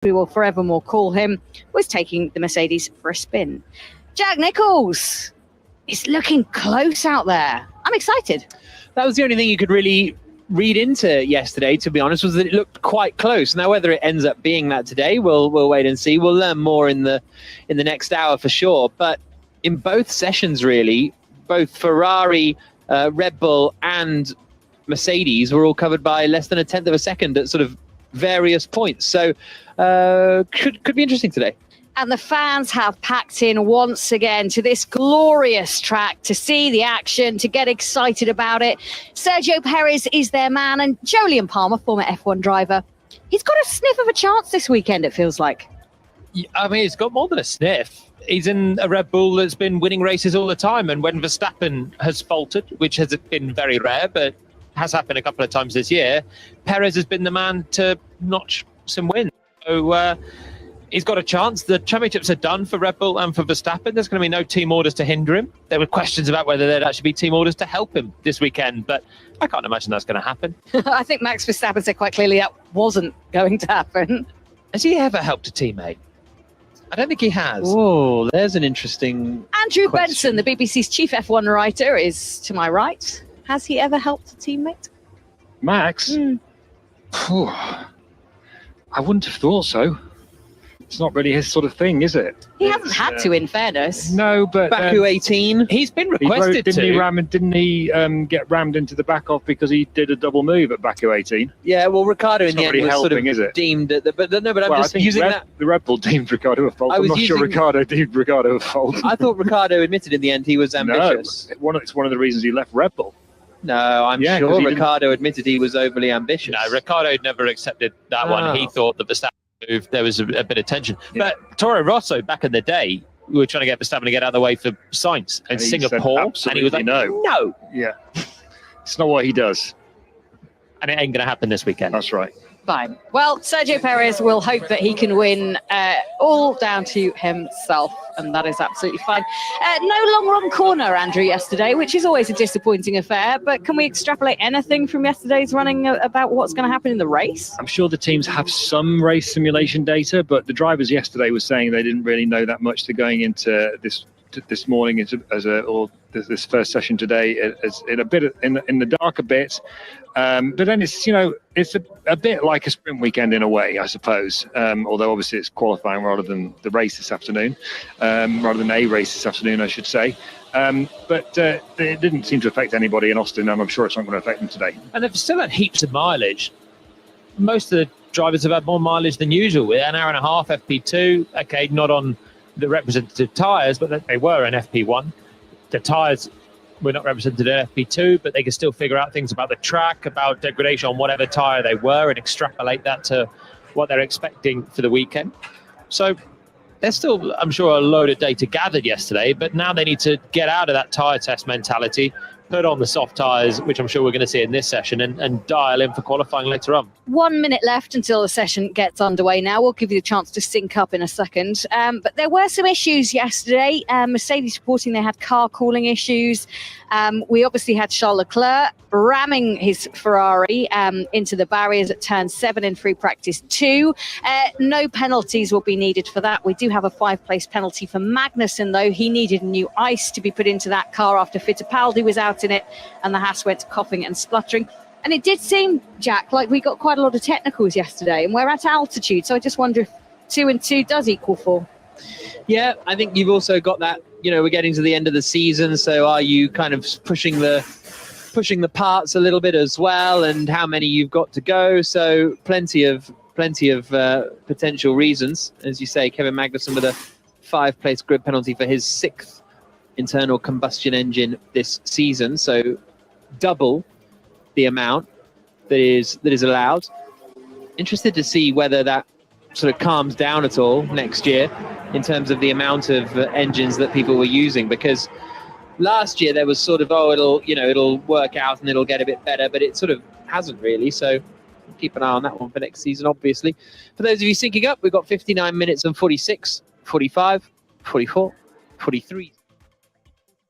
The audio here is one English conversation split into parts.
we will forevermore call him, was taking the Mercedes for a spin. Jack Nicholls, it's looking close out there. I'm excited. That was the only thing you could really read into yesterday, to be honest, was that it looked quite close. Now, whether it ends up being that today, we'll wait and see. We'll learn more in the next hour for sure. But in both sessions, really, both Ferrari, Red Bull, and Mercedes were all covered by less than a tenth of a second at sort of various points. So could be interesting today. And the fans have packed in once again to this glorious track to see the action, to get excited about it. Sergio Perez is their man, and Jolyon Palmer, former F1 driver, he's got a sniff of a chance this weekend, it feels like. I mean, he's got more than a sniff. He's in a Red Bull that's been winning races all the time, and when Verstappen has faltered, which has been very rare, but has happened a couple of times this year, Perez has been the man to notch some wins. So he's got a chance. The championships are done for Red Bull and for Verstappen. There's going to be no team orders to hinder him. There were questions about whether there'd actually be team orders to help him this weekend, but I can't imagine that's going to happen. I think Max Verstappen said quite clearly that wasn't going to happen. Has he ever helped a teammate? I don't think he has. Oh, there's an interesting Andrew question. Benson, the BBC's chief F1 writer, is to my right. Has he ever helped a teammate? Max? Phew. I wouldn't have thought so. It's not really his sort of thing, is it? He hasn't had to, in fairness. No, but Baku 18. He's been requested Didn't he get rammed into the back off because he did a double move at Baku 18? Yeah, well, Ricardo It's in the not end really was helping, sort of is it? deemed at the, but I'm Well, I just think using that. the Red Bull deemed Ricardo a fault. I I'm was not sure using- Ricardo deemed Ricardo a fault. I thought Ricardo admitted in the end he was ambitious. No, it's one of the reasons he left Red Bull. No, I'm Yeah, 'cause sure he didn't- Ricardo admitted he was overly ambitious. No, Ricardo never accepted that one. He thought that Verstappen move, there was a bit of tension. Yeah. But Toro Rosso, back in the day, we were trying to get Verstappen to get out of the way for Sainz in And he said Singapore. And he was like, absolutely no. Yeah. It's not what he does. And it ain't going to happen this weekend. That's right. Fine. Well, Sergio Perez will hope that he can win, all down to himself, and that is absolutely fine. No long run corner, Andrew, yesterday, which is always a disappointing affair, but can we extrapolate anything from yesterday's running about what's going to happen in the race? I'm sure the teams have some race simulation data, but the drivers yesterday were saying they didn't really know that much. They're going into this morning this first session today as in a bit in the dark a bit. But then it's a bit like a sprint weekend in a way, I suppose. Although obviously it's qualifying rather than the race this afternoon, rather than a race this afternoon, I should say. But it didn't seem to affect anybody in Austin, and I'm sure it's not going to affect them today. And they've still had heaps of mileage. Most of the drivers have had more mileage than usual. With an hour and a half FP2, okay, not on the representative tyres, but they were in FP1. The tyres were not represented in FP2, but they can still figure out things about the track, about degradation on whatever tyre they were, and extrapolate that to what they're expecting for the weekend. So there's still, I'm sure, a load of data gathered yesterday, but now they need to get out of that tyre test mentality, put on the soft tyres, which I'm sure we're going to see in this session, and dial in for qualifying later on. 1 minute left until the session gets underway now. We'll give you the chance to sync up in a second. But there were some issues yesterday. Mercedes reporting they had car cooling issues. We obviously had Charles Leclerc ramming his Ferrari into the barriers at turn 7 in free practice 2. No penalties will be needed for that. We do have a 5-place penalty for Magnussen, though. He needed new ice to be put into that car after Fittipaldi was out in it, and the Haas went coughing and spluttering. And it did seem, Jack, like we got quite a lot of technicals yesterday, and we're at altitude, so I just wonder if 2 and 2 does equal 4. Yeah, I think you've also got that, we're getting to the end of the season, so are you kind of pushing the parts a little bit as well, and how many you've got to go? So plenty of potential reasons. As you say, Kevin Magnussen with a 5-place grid penalty for his 6th internal combustion engine this season, so double the amount that is allowed. Interested to see whether that sort of calms down at all next year in terms of the amount of engines that people were using, because last year there was sort of, it'll work out and it'll get a bit better, but it sort of hasn't really. So keep an eye on that one for next season, obviously. For those of you syncing up, we've got 59 minutes and 46, 45, 44, 43.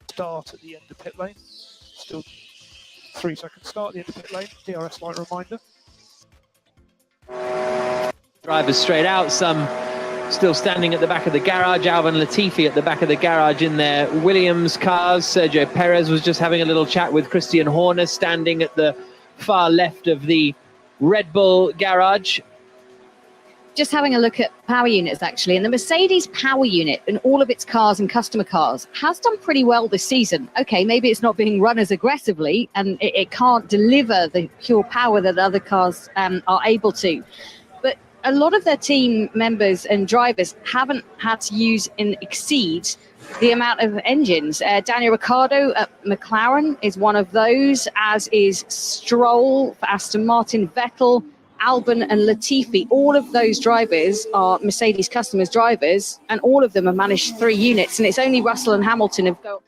Start at the end of pit lane. Still 3 seconds start at the end of pit lane. DRS light reminder. Drivers straight out, some still standing at the back of the garage. Alvin Latifi at the back of the garage in their Williams cars. Sergio Perez was just having a little chat with Christian Horner standing at the far left of the Red Bull garage. Just having a look at power units, actually, and the Mercedes power unit in all of its cars and customer cars has done pretty well this season. Okay, maybe it's not being run as aggressively and it can't deliver the pure power that other cars are able to. But a lot of their team members and drivers haven't had to use and exceed the amount of engines. Daniel Ricciardo at McLaren is one of those, as is Stroll for Aston Martin, Vettel, Albon and Latifi. All of those drivers are Mercedes customers drivers, and all of them have managed 3 units, and it's only Russell and Hamilton have got.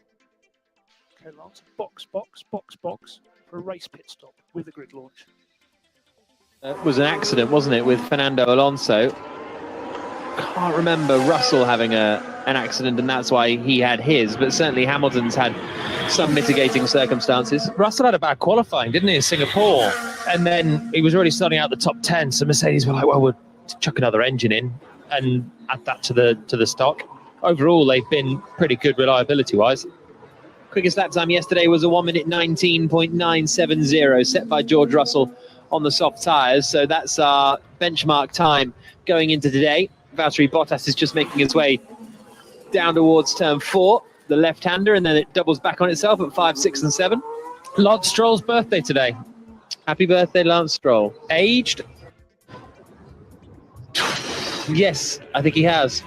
Okay, Lance, box for a race pit stop with the grid launch. It was an accident, wasn't it, with Fernando Alonso? Can't remember Russell having an accident, and that's why he had his, but certainly Hamilton's had some mitigating circumstances. Russell had a bad qualifying, didn't he, in Singapore? And then he was already starting out the top 10, so Mercedes were like, well, we'll chuck another engine in and add that to the stock. Overall, they've been pretty good reliability-wise. Quickest lap time yesterday was a 1 minute 19.970 set by George Russell on the soft tyres, so that's our benchmark time going into today. Valtteri Bottas is just making his way down towards turn 4, the left-hander, and then it doubles back on itself at 5, 6 and 7. Lance Stroll's birthday today. Happy birthday, Lance Stroll. Aged? Yes, I think he has.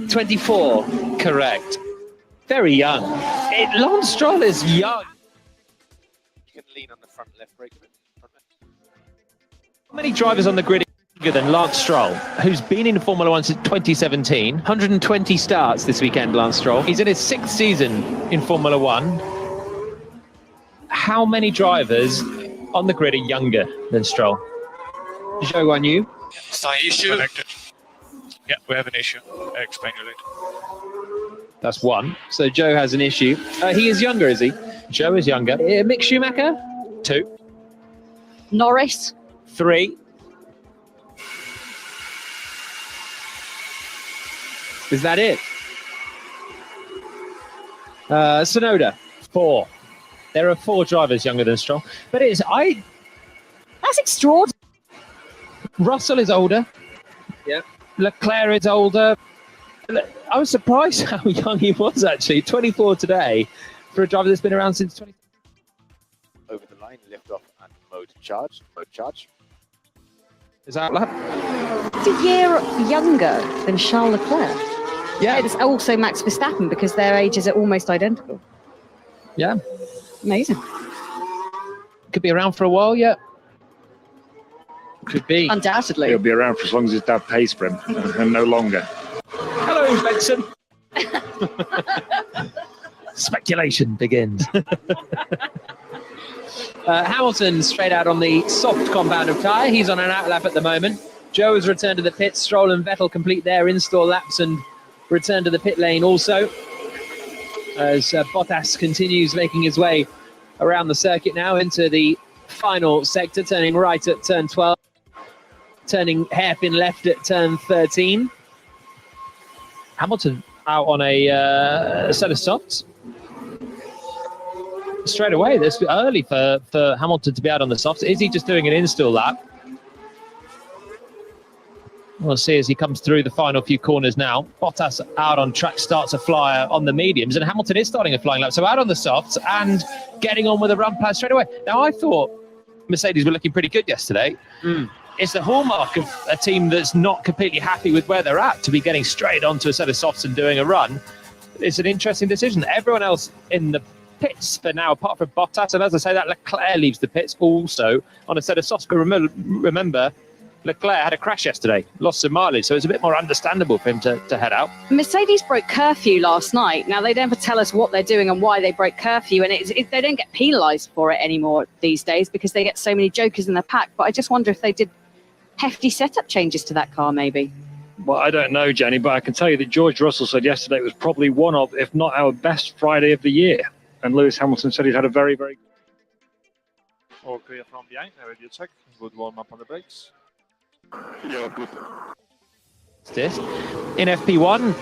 24. Correct. Very young. Lance Stroll is young. You can lean on the front left brake. How many drivers on the grid are younger than Lance Stroll, who's been in Formula 1 since 2017? 120 starts this weekend, Lance Stroll. He's in his 6th season in Formula 1. How many drivers on the grid are younger than Stroll? Zhou Guanyu. It's not an issue. Connected. Yeah, we have an issue. I'll explain you later. That's one. So Joe has an issue. He is younger, is he? Joe is younger. Mick Schumacher? 2. Norris. 3. Is that it? Sonoda? 4. There are 4 drivers younger than Stroll. But That's extraordinary. Russell is older. Yeah. Leclerc is older. I was surprised how young he was, actually. 24 today for a driver that's been around since 20. Over the line, lift off and mode charge. Is that lap? It's a year younger than Charles Leclerc. Yeah. It's also Max Verstappen, because their ages are almost identical. Yeah. Amazing. Could be around for a while yet. Could be. Undoubtedly. He'll be around for as long as his dad pays for him, and no longer. Hello, Benson. Speculation begins. Hamilton straight out on the soft compound of tyre. He's on an outlap at the moment. Joe has returned to the pit. Stroll and Vettel complete their install laps and return to the pit lane also. As Bottas continues making his way around the circuit now into the final sector, turning right at turn 12, turning hairpin left at turn 13. Hamilton out on a set of softs. Straight away, this is early for Hamilton to be out on the softs. Is he just doing an install lap? We'll see as he comes through the final few corners now. Bottas out on track, starts a flyer on the mediums, and Hamilton is starting a flying lap. So out on the softs and getting on with a run plan straight away. Now, I thought Mercedes were looking pretty good yesterday. It's the hallmark of a team that's not completely happy with where they're at to be getting straight onto a set of softs and doing a run. It's an interesting decision. Everyone else in the pits for now, apart from Bottas, and as I say, that Leclerc leaves the pits also on a set of softs. But remember, Leclerc had a crash yesterday, lost some mileage, so it's a bit more understandable for him to head out. Mercedes broke curfew last night. Now, they never tell us what they're doing and why they break curfew, and they don't get penalised for it anymore these days because they get so many jokers in the pack. But I just wonder if they did hefty setup changes to that car, maybe. Well, I don't know, Jenny, but I can tell you that George Russell said yesterday it was probably one of, if not our best Friday of the year. And Lewis Hamilton said he'd had a very, very... All clear from behind. Now we'll check. Good warm up on the brakes. Yeah, good. In FP1,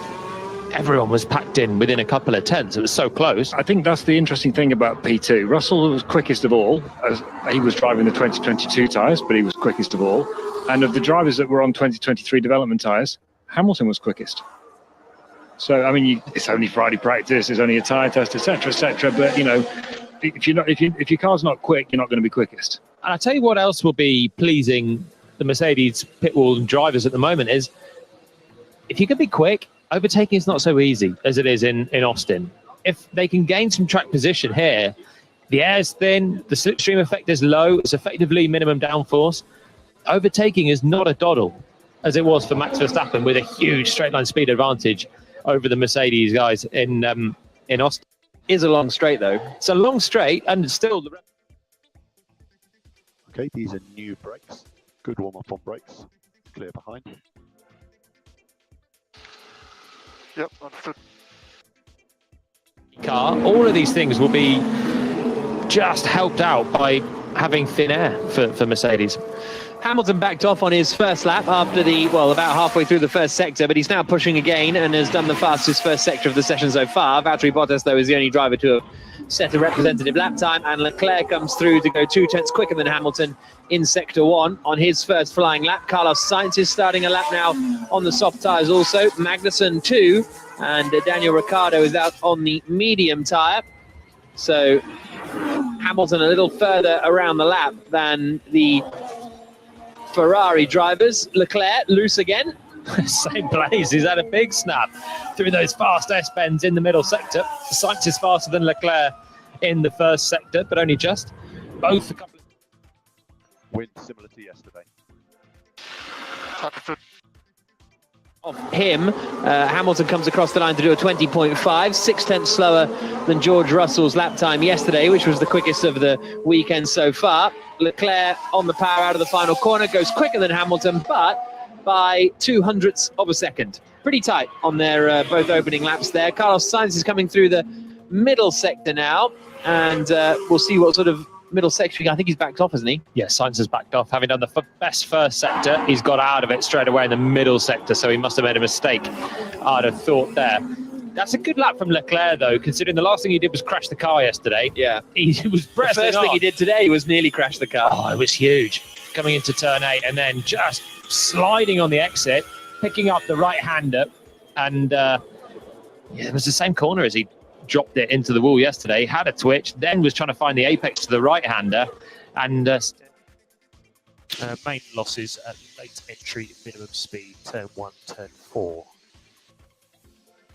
everyone was packed in within a couple of tenths. It was so close. I think that's the interesting thing about P2. Russell was quickest of all, as he was driving the 2022 tyres, but he was quickest of all. And of the drivers that were on 2023 development tyres, Hamilton was quickest. So, I mean, it's only Friday practice, it's only a tyre test, etc. But, you know, if your car's not quick, you're not going to be quickest. And I'll tell you what else will be pleasing the Mercedes pit wall drivers at the moment is if you can be quick, overtaking is not so easy as it is in Austin. If they can gain some track position here, the air's thin, the slipstream effect is low, it's effectively minimum downforce. Overtaking is not a doddle, as it was for Max Verstappen with a huge straight line speed advantage over the Mercedes guys in Austin. Is a long straight though. It's a long straight and still... Okay, these are new brakes. Good warm up on brakes. Clear behind. Yep, understood. Car, all of these things will be just helped out by having thin air for Mercedes. Hamilton backed off on his first lap after about halfway through the first sector, but he's now pushing again and has done the fastest first sector of the session so far. Valtteri Bottas, though, is the only driver to have set a representative lap time, and Leclerc comes through to go 2 tenths quicker than Hamilton in sector 1 on his first flying lap. Carlos Sainz is starting a lap now on the soft tyres also. Magnussen 2, and Daniel Ricciardo is out on the medium tyre. So Hamilton a little further around the lap than the Ferrari drivers. Leclerc loose again. Same place. He's had a big snap through those fast S-bends in the middle sector. Sainz is faster than Leclerc in the first sector, but only just. Both a couple of Wind similar to yesterday. Of him, Hamilton comes across the line to do a 20.5, 6 tenths slower than George Russell's lap time yesterday, which was the quickest of the weekend so far. Leclerc on the power out of the final corner, goes quicker than Hamilton, but by 0.02 of a second. Pretty tight on their both opening laps there. Carlos Sainz is coming through the middle sector now, and we'll see what sort of middle section. I think he's backed off, hasn't he? Yes, Sainz has backed off. Having done the best first sector, he's got out of it straight away in the middle sector, so he must have made a mistake, I'd have thought there. That's a good lap from Leclerc, though, considering the last thing he did was crash the car yesterday. Yeah. He was pressing The first thing he did today was nearly crash the car. Oh, it was huge. Coming into turn 8 and then just sliding on the exit, picking up the right-hander, and it was the same corner as he dropped it into the wall yesterday. Had a twitch, then was trying to find the apex to the right-hander, and main losses at late entry minimum speed, turn 1, turn 4.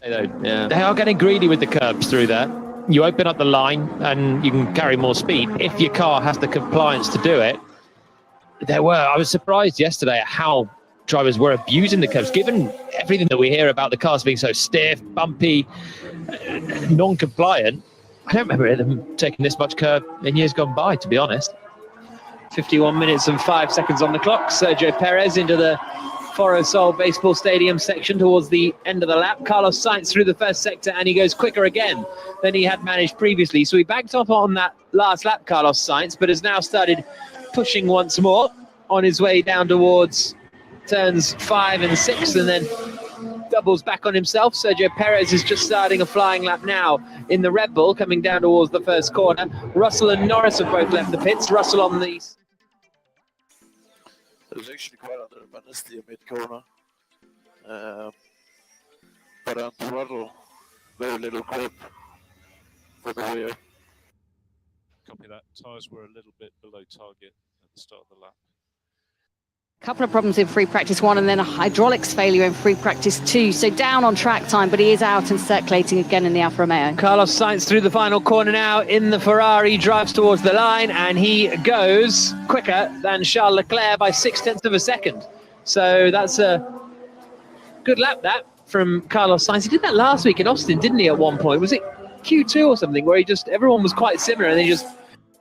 Yeah. They are getting greedy with the curbs through there. You open up the line and you can carry more speed if your car has the compliance to do it. I was surprised yesterday at how drivers were abusing the curbs, given everything that we hear about the cars being so stiff, bumpy, non-compliant. I don't remember them taking this much curb in years gone by, to be honest. 51 minutes and 5 seconds on the clock. Sergio Perez into the Foro Sol Baseball Stadium section towards the end of the lap. Carlos Sainz through the first sector, and he goes quicker again than he had managed previously. So he backed off on that last lap, Carlos Sainz, but has now started pushing once more on his way down towards turns 5 and 6, and then doubles back on himself. Sergio Perez is just starting a flying lap now in the Red Bull, coming down towards the first corner. Russell and Norris have both left the pits. Russell on the... There's actually quite under Manestia mid-corner. But on throttle, very little grip for the rear. Copy that. Tyres were a little bit below target at the start of the lap. Couple of problems in free practice 1 and then a hydraulics failure in free practice 2. So down on track time, but he is out and circulating again in the Alfa Romeo. Carlos Sainz through the final corner now in the Ferrari, drives towards the line, and he goes quicker than Charles Leclerc by 0.6 of a second. So that's a good lap, that, from Carlos Sainz. He did that last week in Austin, didn't he, at one point? Was it Q2 or something, where everyone was quite similar, and then just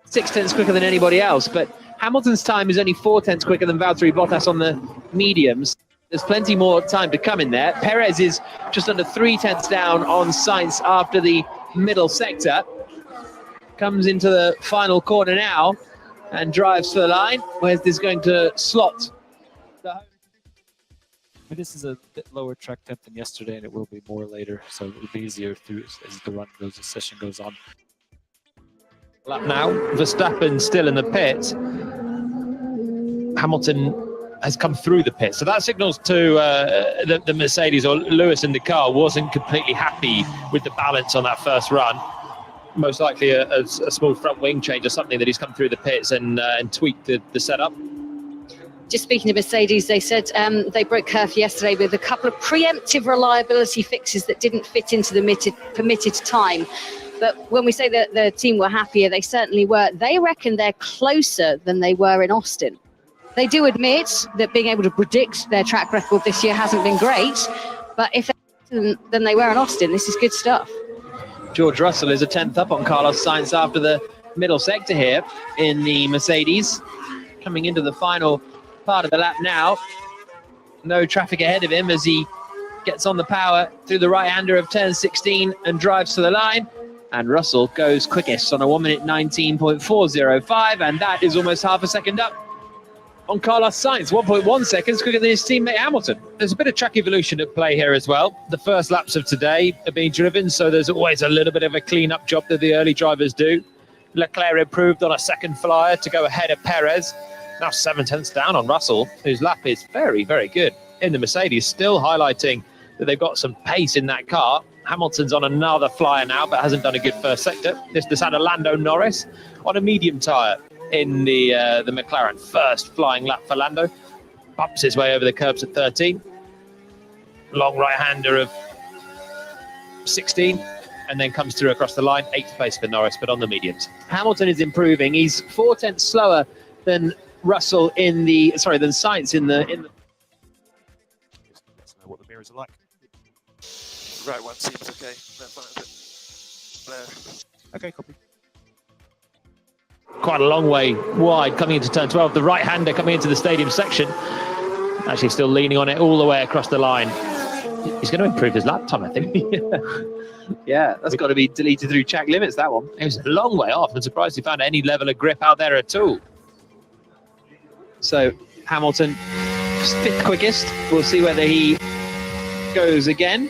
0.6 quicker than anybody else? But Hamilton's time is only 0.4 quicker than Valtteri Bottas on the mediums. There's plenty more time to come in there. Perez is just under 0.3 down on Sainz after the middle sector. Comes into the final corner now and drives for the line. Where's this going to slot? But this is a bit lower track temp than yesterday, and it will be more later, so it will be easier through as the session goes on. Lap now, Verstappen still in the pit. Hamilton has come through the pit, so that signals to the Mercedes, or Lewis in the car wasn't completely happy with the balance on that first run. Most likely a small front wing change or something that he's come through the pits and tweaked the setup. Just speaking of Mercedes, they said they broke curve yesterday with a couple of preemptive reliability fixes that didn't fit into the permitted time. But when we say that the team were happier, they certainly were. They reckon they're closer than they were in Austin. They do admit that being able to predict their track record this year hasn't been great, but if they're closer than they were in Austin, this is good stuff. George Russell is a 10th up on Carlos Sainz after the middle sector here in the Mercedes. Coming into the final part of the lap now. No traffic ahead of him as he gets on the power through the right-hander of turn 16 and drives to the line. And Russell goes quickest on a 1 minute 19.405, and that is almost half a second up on Carlos Sainz, 1.1 seconds quicker than his teammate Hamilton. There's a bit of track evolution at play here as well. The first laps of today are being driven, so there's always a little bit of a clean-up job that the early drivers do. Leclerc improved on a second flyer to go ahead of Perez. Now 7 tenths down on Russell, whose lap is very, very good in the Mercedes, still highlighting that they've got some pace in that car. Hamilton's on another flyer now, but hasn't done a good first sector. This had a Lando Norris on a medium tyre in the McLaren. First flying lap for Lando. Bumps his way over the curbs at 13. Long right-hander of 16. And then comes through across the line. 8th place for Norris, but on the mediums. Hamilton is improving. He's 4 tenths slower than Russell than Sainz in the. Let's know what the mirrors are like. Right one seems okay. Left one is there. Okay, copy. Quite a long way wide coming into turn 12. The right-hander coming into the stadium section. Actually still leaning on it all the way across the line. He's going to improve his lap time, I think. Yeah, that's got to be deleted through track limits, that one. It was a long way off. I'm surprised he found any level of grip out there at all. So Hamilton, 5th quickest. We'll see whether he goes again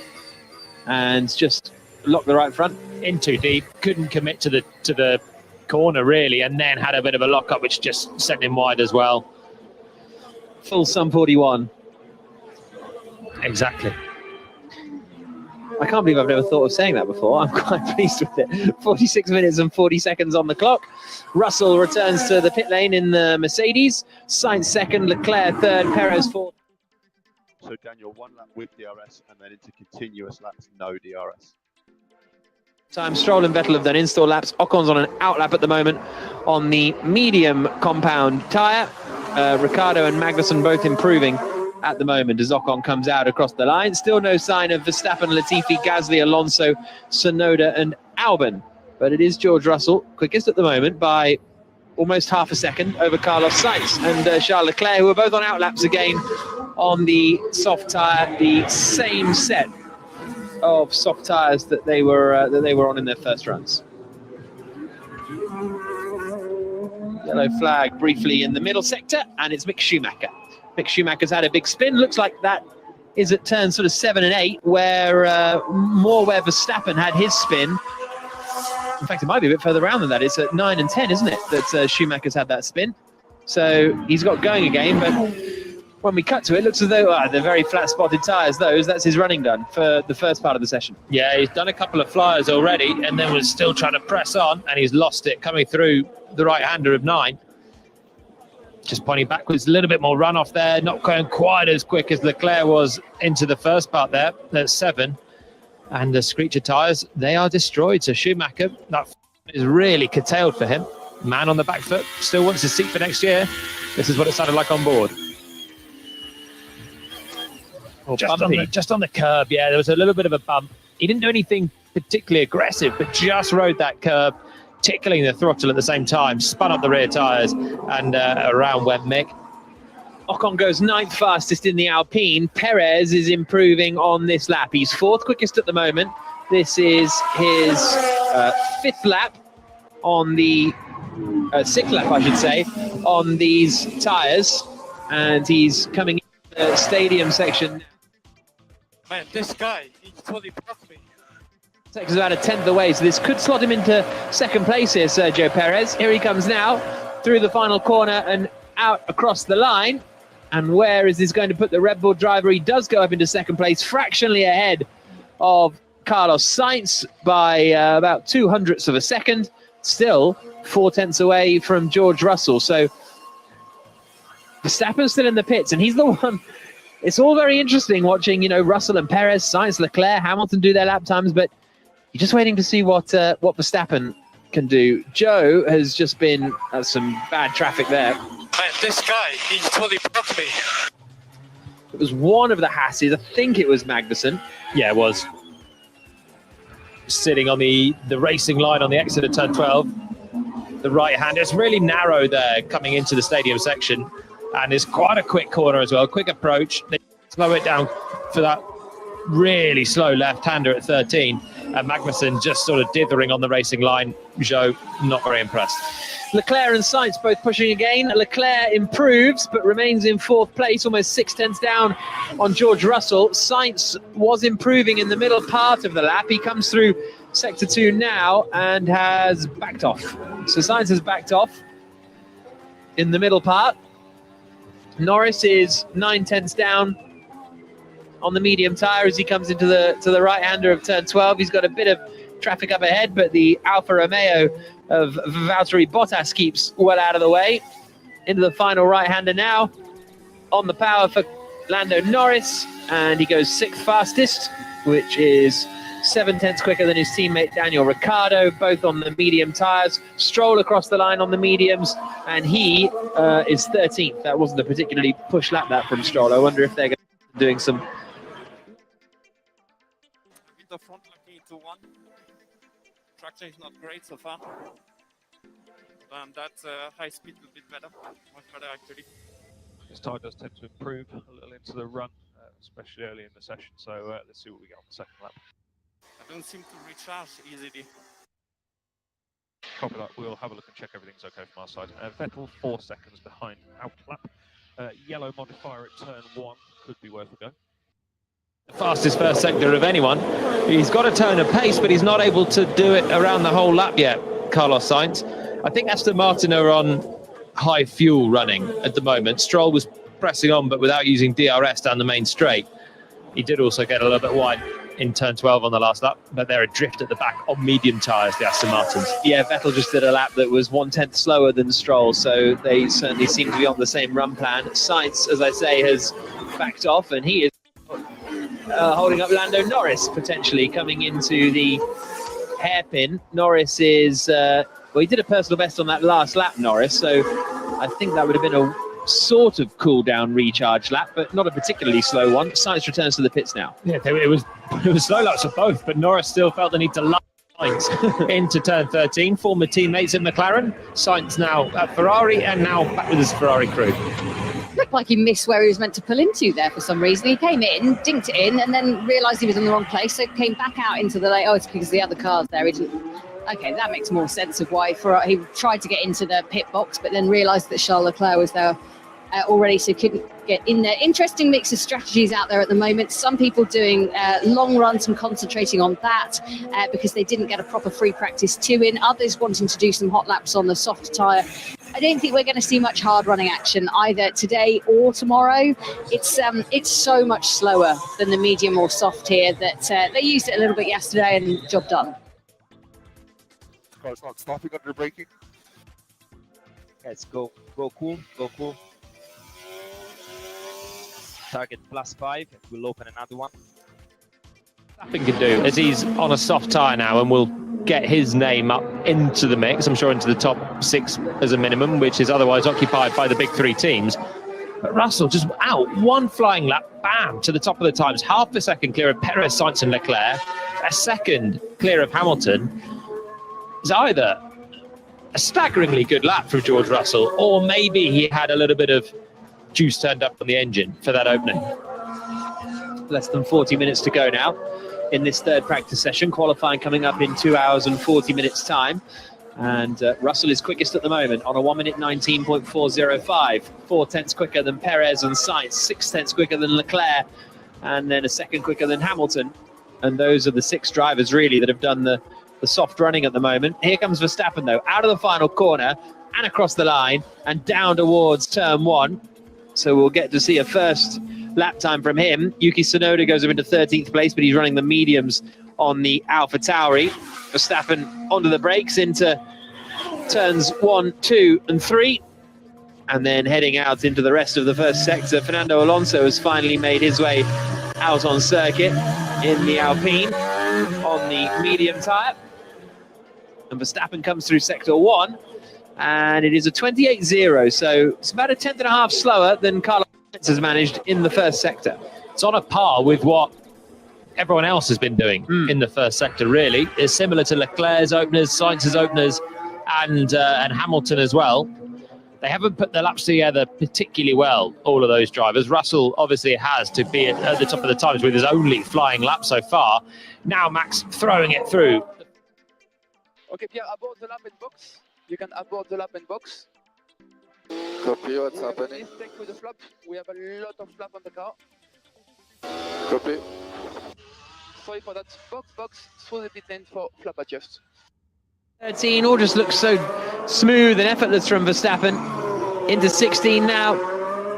and just lock the right front. In too deep, couldn't commit to the corner really, and then had a bit of a lock-up which just sent him wide as well. Full sum 41. Exactly. I can't believe I've never thought of saying that before. I'm quite pleased with it. 46 minutes and 40 seconds on the clock. Russell returns to the pit lane in the Mercedes. Sainz 2nd, Leclerc 3rd, Perez 4th. So Daniel, 1 lap with DRS and then into continuous laps, no DRS. Time Stroll and Vettel have done install laps. Ocon's on an out lap at the moment on the medium compound tyre. Ricciardo and Magnussen both improving at the moment as Ocon comes out across the line. Still no sign of Verstappen, Latifi, Gasly, Alonso, Tsunoda and Albon. But it is George Russell, quickest at the moment by almost half a second over Carlos Sainz and Charles Leclerc, who are both on out laps again on the soft tyre, the same set of soft tyres that they were on in their first runs. Yellow flag briefly in the middle sector, and it's Mick Schumacher. Mick Schumacher's had a big spin. Looks like that is at turns sort of 7 and 8, where Verstappen had his spin. In fact, it might be a bit further around than that. It's at 9 and 10, isn't it, that Schumacher's had that spin? So he's got going again, but when we cut to it, it looks as though they're very flat-spotted tyres, those. That's his running done for the first part of the session. Yeah, he's done a couple of flyers already and then was still trying to press on, and he's lost it coming through the right-hander of 9. Just pointing backwards, a little bit more runoff there, not going quite as quick as Leclerc was into the first part there. That's 7. And the Screecher tyres, they are destroyed. So Schumacher, that is really curtailed for him. Man on the back foot, still wants his seat for next year. This is what it sounded like on board. Just on the curb, yeah, there was a little bit of a bump. He didn't do anything particularly aggressive, but just rode that curb, tickling the throttle at the same time, spun up the rear tyres, and around went Mick. Ocon goes 9th fastest in the Alpine. Perez is improving on this lap. He's 4th quickest at the moment. This is his 5th lap on the 6th lap, I should say, on these tyres, and he's coming stadium section. Man, this guy, he totally blocked me. Takes about a tenth away, so this could slot him into second place here, Sergio Perez. Here he comes now, through the final corner and out across the line. And where is this going to put the Red Bull driver? He does go up into second place, fractionally ahead of Carlos Sainz by about 0.02 of a second. Still 4 tenths away from George Russell. So Verstappen's still in the pits, and he's the one. It's all very interesting watching, Russell and Perez, Sainz, Leclerc, Hamilton do their lap times, but you're just waiting to see what Verstappen can do. Joe has just been some bad traffic there. Man, this guy, he totally blocked me. It was one of the Hasses. I think it was Magnussen. Yeah, it was. Sitting on the racing line on the exit of turn 12. The right hand, it's really narrow there coming into the stadium section. And it's quite a quick corner as well, quick approach. They slow it down for that really slow left-hander at 13. And Magnussen just sort of dithering on the racing line. Joe, not very impressed. Leclerc and Sainz both pushing again. Leclerc improves, but remains in 4th place, almost 6 tenths down on George Russell. Sainz was improving in the middle part of the lap. He comes through Sector 2 now and has backed off. So Sainz has backed off in the middle part. Norris is 9 tenths down on the medium tyre as he comes into the right-hander of turn 12. He's got a bit of traffic up ahead, but the Alfa Romeo of Valtteri Bottas keeps well out of the way. Into the final right-hander now. On the power for Lando Norris, and he goes 6th fastest, which is 7 tenths quicker than his teammate Daniel Ricciardo, both on the medium tyres. Stroll across the line on the mediums, and he is 13th. That wasn't a particularly push lap that from Stroll. I wonder if they're doing some... The front lucky into 1. Traction is not great so far. That high speed will be better, much better actually. His time does tend to improve a little into the run, especially early in the session. So let's see what we get on the second lap. I don't seem to recharge easily. Copy that. We'll have a look and check everything's okay from our side. Vettel 4 seconds behind out lap. Yellow modifier at turn 1 could be worth a go. Fastest first sector of anyone. He's got a turn of pace, but he's not able to do it around the whole lap yet, Carlos Sainz. I think Aston Martin are on high fuel running at the moment. Stroll was pressing on, but without using DRS down the main straight. He did also get a little bit wide in turn 12 on the last lap, but they're adrift at the back on medium tyres, the Aston Martins. Yeah, Vettel just did a lap that was 1 tenth slower than Stroll, so they certainly seem to be on the same run plan. Sainz, as I say, has backed off, and he is holding up Lando Norris, potentially coming into the hairpin. Norris is, well, he did a personal best on that last lap, Norris, so I think that would have been a sort of cool down recharge lap, but not a particularly slow one. Sainz returns to the pits now. Yeah, it was slow laps for both, but Norris still felt the need to line Sainz into turn 13. Former teammates in McLaren. Sainz now at Ferrari, and now back with his Ferrari crew. Looked like he missed where he was meant to pull into there for some reason. He came in, dinked it in, and then realised he was in the wrong place, so came back out into the lane. Oh, it's because the other car's there. He didn't. Okay, that makes more sense of why he tried to get into the pit box, but then realised that Charles Leclerc was there already, so couldn't get in there. Interesting mix of strategies out there at the moment. Some people doing long runs and concentrating on that because they didn't get a proper free practice 2 in. Others wanting to do some hot laps on the soft tyre. I don't think we're going to see much hard running action either today or tomorrow. It's so much slower than the medium or soft here that they used it a little bit yesterday and job done. Car's not stopping under braking. Let's go cool. Target +5. We'll open another one. Verstappen can do, as he's on a soft tyre now and will get his name up into the mix, I'm sure into the top 6 as a minimum, which is otherwise occupied by the big 3 teams. But Russell just out, 1 flying lap, bam, to the top of the times, half a second clear of Perez, Sainz and Leclerc, a second clear of Hamilton. It's either a staggeringly good lap from George Russell, or maybe he had a little bit of juice turned up on the engine for that opening. Less than 40 minutes to go now in this third practice session. Qualifying coming up in 2 hours and 40 minutes time. And Russell is quickest at the moment on a 1 minute 19.405, 4 tenths quicker than Perez and Sainz, 6 tenths quicker than Leclerc, and then a second quicker than Hamilton. And those are the 6 drivers really that have done the soft running at the moment. Here comes Verstappen though, out of the final corner and across the line and down towards turn 1. So we'll get to see a first lap time from him. Yuki Tsunoda goes up into 13th place, but he's running the mediums on the AlphaTauri. Verstappen onto the brakes into turns 1, 2 and 3, and then heading out into the rest of the first sector. Fernando Alonso has finally made his way out on circuit in the Alpine on the medium tyre, and Verstappen comes through sector 1, and it is a 28.0, so it's about a tenth and a half slower than Carlos Sainz has managed in the first sector. It's on a par with what everyone else has been doing in the first sector, really. It's similar to Leclerc's openers, Sainz's openers, and Hamilton as well. They haven't put their laps together particularly well, all of those drivers. Russell obviously has to be at the top of the times with his only flying lap so far. Now Max throwing it through. Okay, Pierre, abort the lap in box. You can abort the lap in box. Copy, what's happening? Take with the flap. We have a lot of flap on the car. Copy. Sorry for that. Box through the pit lane for flap adjust. 13 all just looks so smooth and effortless from Verstappen. Into 16 now,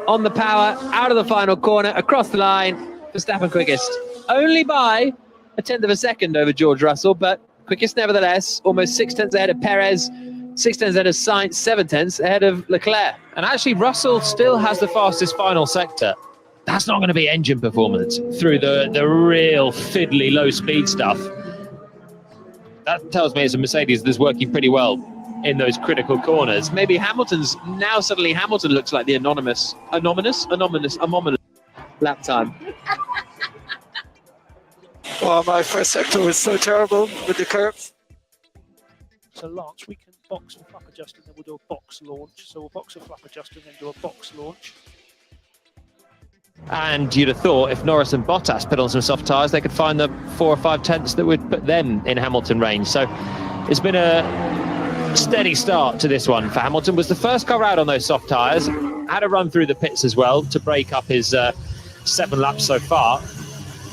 on the power, out of the final corner, across the line. Verstappen quickest, only by a tenth of a second over George Russell, but quickest nevertheless, almost 6 tenths ahead of Perez, 6 tenths ahead of Sainz, 7 tenths ahead of Leclerc. And actually Russell still has the fastest final sector. That's not going to be engine performance through the real fiddly low speed stuff. That tells me it's a Mercedes that's working pretty well in those critical corners. Maybe Hamilton's, now suddenly Hamilton looks like the anonymous lap time. Oh, my first sector was so terrible with the curves. So Lance, we can box the flap adjust and then we'll do a box launch. So we'll box a flap adjust and then do a box launch. And you'd have thought if Norris and Bottas put on some soft tyres, they could find the 4 or 5 tenths that would put them in Hamilton range. So it's been a steady start to this one for Hamilton. Was the first car out on those soft tyres, had a run through the pits as well to break up his 7 laps so far.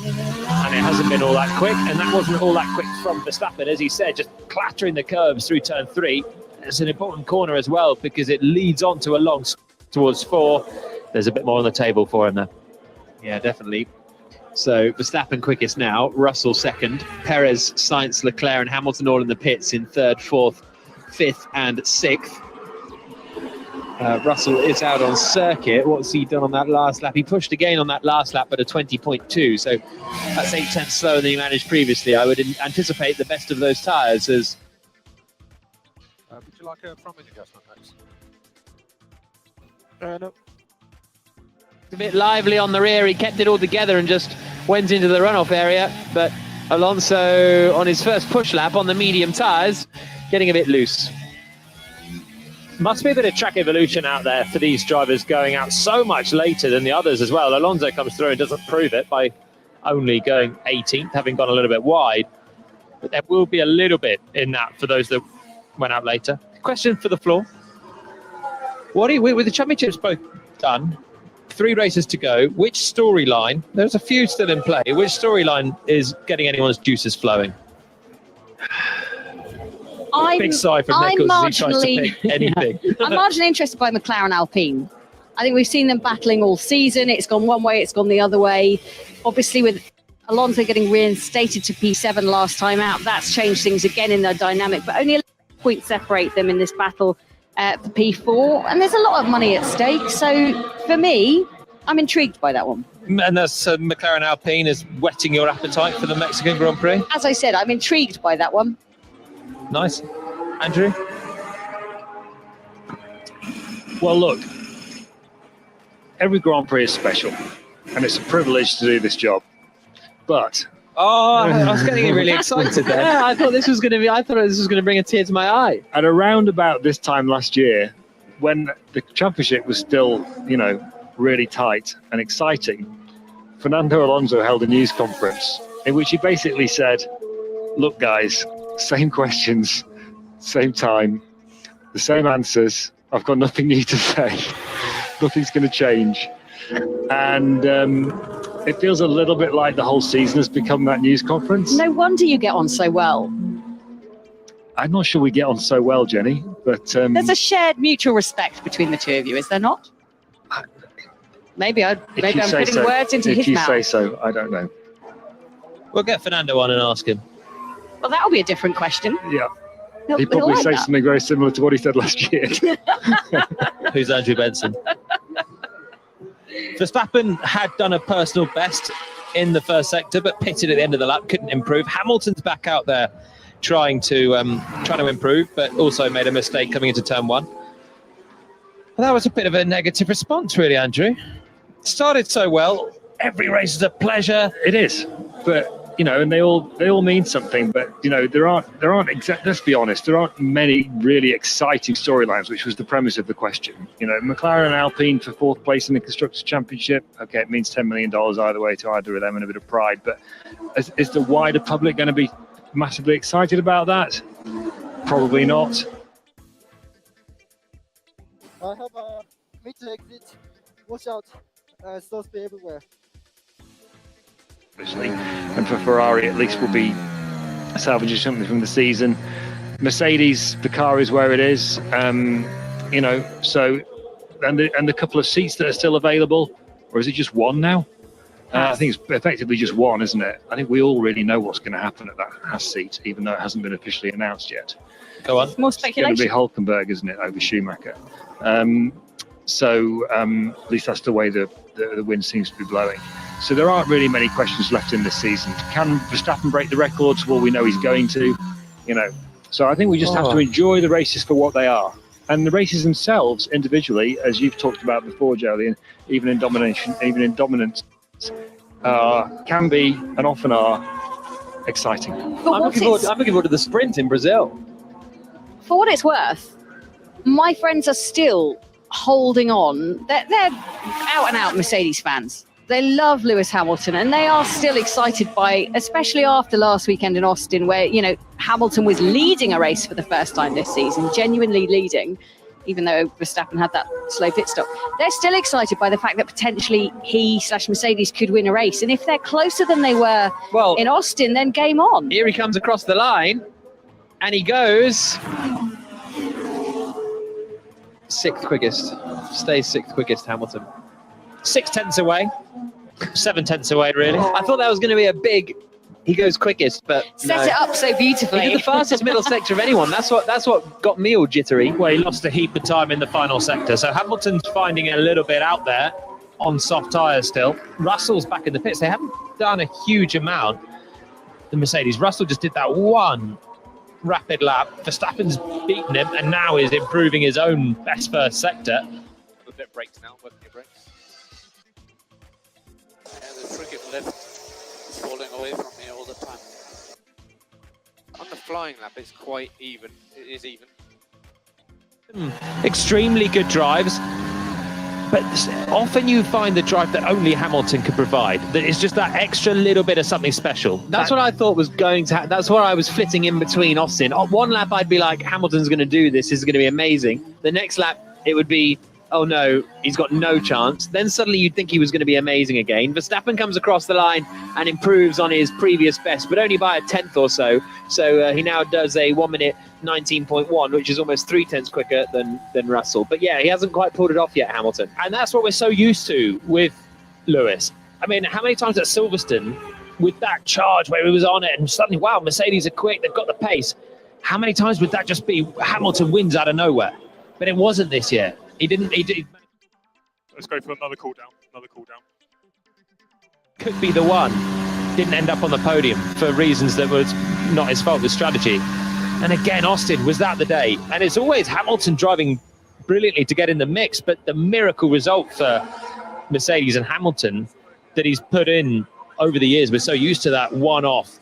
And it hasn't been all that quick, and that wasn't all that quick from Verstappen, as he said, just clattering the curbs through turn 3. It's an important corner as well because it leads on to a long towards 4. There's a bit more on the table for him there. Yeah, definitely. So Verstappen quickest now, Russell second, Perez, Sainz, Leclerc and Hamilton all in the pits in 3rd, 4th, 5th and 6th. Russell is out on circuit. What's he done on that last lap? He pushed again on that last lap at a 20.2, so that's 8 tenths slower than he managed previously. I would anticipate the best of those tyres as... would you like a front wing adjustment, Max? No. A bit lively on the rear, he kept it all together and just went into the runoff area, but Alonso on his first push lap on the medium tyres getting a bit loose. Must be a bit of track evolution out there for these drivers going out so much later than the others as well. Alonso comes through and doesn't prove it by only going 18th, having gone a little bit wide, but there will be a little bit in that for those that went out later. Question for the floor: with the championships both done, 3 races to go, which storyline, there's a few still in play, which storyline is getting anyone's juices flowing? Big sigh from Nichols as he tries to pick anything. I'm marginally interested by McLaren Alpine. I think we've seen them battling all season. It's gone one way, it's gone the other way. Obviously with Alonso getting reinstated to P7 last time out, that's changed things again in their dynamic, but only a point separate them in this battle for P4, and there's a lot of money at stake. So for me, I'm intrigued by that one. And that's McLaren Alpine is whetting your appetite for the Mexican Grand Prix. As I said, I'm intrigued by that one. Nice. Andrew? Well, look, every Grand Prix is special, and it's a privilege to do this job. But I was getting really excited there. Yeah, I thought this was going to bring a tear to my eye. At around about this time last year, when the championship was still, really tight and exciting, Fernando Alonso held a news conference in which he basically said, "Look, guys, same questions same time, the same answers. I've got nothing new to say. Nothing's going to change. And it feels a little bit like the whole season has become that news conference. No wonder you get on so well. I'm not sure we get on so well, Jenny, but There's a shared mutual respect between the two of you, is there not? Maybe I'm putting words into his mouth. If you say so, I don't know. We'll get Fernando on and ask him. Well, that'll be a different question. Yeah. He'll He'd probably like say that. something very similar to what he said last year. Who's Andrew Benson? Verstappen had done a personal best in the first sector, but pitted at the end of the lap, couldn't improve. Hamilton's back out there trying to improve, but also made a mistake coming into turn one. Well, that was a bit of a negative response, really, Andrew. Started so well. Every race is a pleasure. It is, but and they all mean something. But there aren't exact. Let's be honest, there aren't many really exciting storylines, which was the premise of the question. McLaren and Alpine for 4th place in the Constructors' Championship. Okay, it means $10 million either way to either of them and a bit of pride. But is the wider public going to be massively excited about that? Probably not. I have a mid-exit. Watch out. Stop everywhere. And for Ferrari, at least we'll be salvaging something from the season. Mercedes, the car is where it is. So and the couple of seats that are still available, or is it just one now? I think it's effectively just one, isn't it? I think we all really know what's going to happen at that Haas seat, even though it hasn't been officially announced yet. Go on. More It's going speculation. to be Hülkenberg, isn't it, over Schumacher? At least that's the way the wind seems to be blowing. So there aren't really many questions left in this season. Can Verstappen break the records? Well, we know he's going to. So I think we just have to enjoy the races for what they are. And the races themselves, individually, as you've talked about before, Jolien, even in dominance, can be and often are exciting. I'm looking forward to the sprint in Brazil. For what it's worth, my friends are still holding on. They're out and out Mercedes fans. They love Lewis Hamilton, and they are still excited by, especially after last weekend in Austin, where Hamilton was leading a race for the first time this season, genuinely leading, even though Verstappen had that slow pit stop. They're still excited by the fact that potentially he/Mercedes could win a race, and if they're closer than they were in Austin, then game on. Here he comes across the line, and he goes 6th quickest. Stays 6th quickest, Hamilton. 6 tenths away. 7 tenths away, really. I thought that was going to be a big. He goes quickest, but Set it up so beautifully. He did the fastest middle sector of anyone. That's what got me all jittery. Well, he lost a heap of time in the final sector, so Hamilton's finding it a little bit out there on soft tyres still. Russell's back in the pits. They haven't done a huge amount, the Mercedes. Russell just did that one rapid lap. Verstappen's beaten him and now is improving his own best first sector. A bit of brakes now, working your brakes. And the frickin' left is falling away from me all the time. On the flying lap, it's quite even. It is even. Extremely good drives, but often you find the drive that only Hamilton could provide. That is just that extra little bit of something special. That's what I thought was going to happen. That's what I was flitting in between Austin. On one lap, I'd be like, Hamilton's going to do this. This is going to be amazing. The next lap, it would be, oh no, he's got no chance. Then suddenly you'd think he was going to be amazing again. Verstappen comes across the line and improves on his previous best, but only by a tenth or so. So he now does a 1 minute 19.1, which is almost 3 tenths quicker than Russell. But yeah, he hasn't quite pulled it off yet, Hamilton. And that's what we're so used to with Lewis. I mean, how many times at Silverstone, with that charge where he was on it and suddenly, wow, Mercedes are quick, they've got the pace. How many times would that just be Hamilton wins out of nowhere? But it wasn't this year. He didn't. Let's go for another cool down. Could be the one. Didn't end up on the podium for reasons that was not his fault, the strategy. And again, Austin, was that the day? And it's always Hamilton driving brilliantly to get in the mix, but the miracle result for Mercedes and Hamilton that he's put in over the years, we're so used to that one-off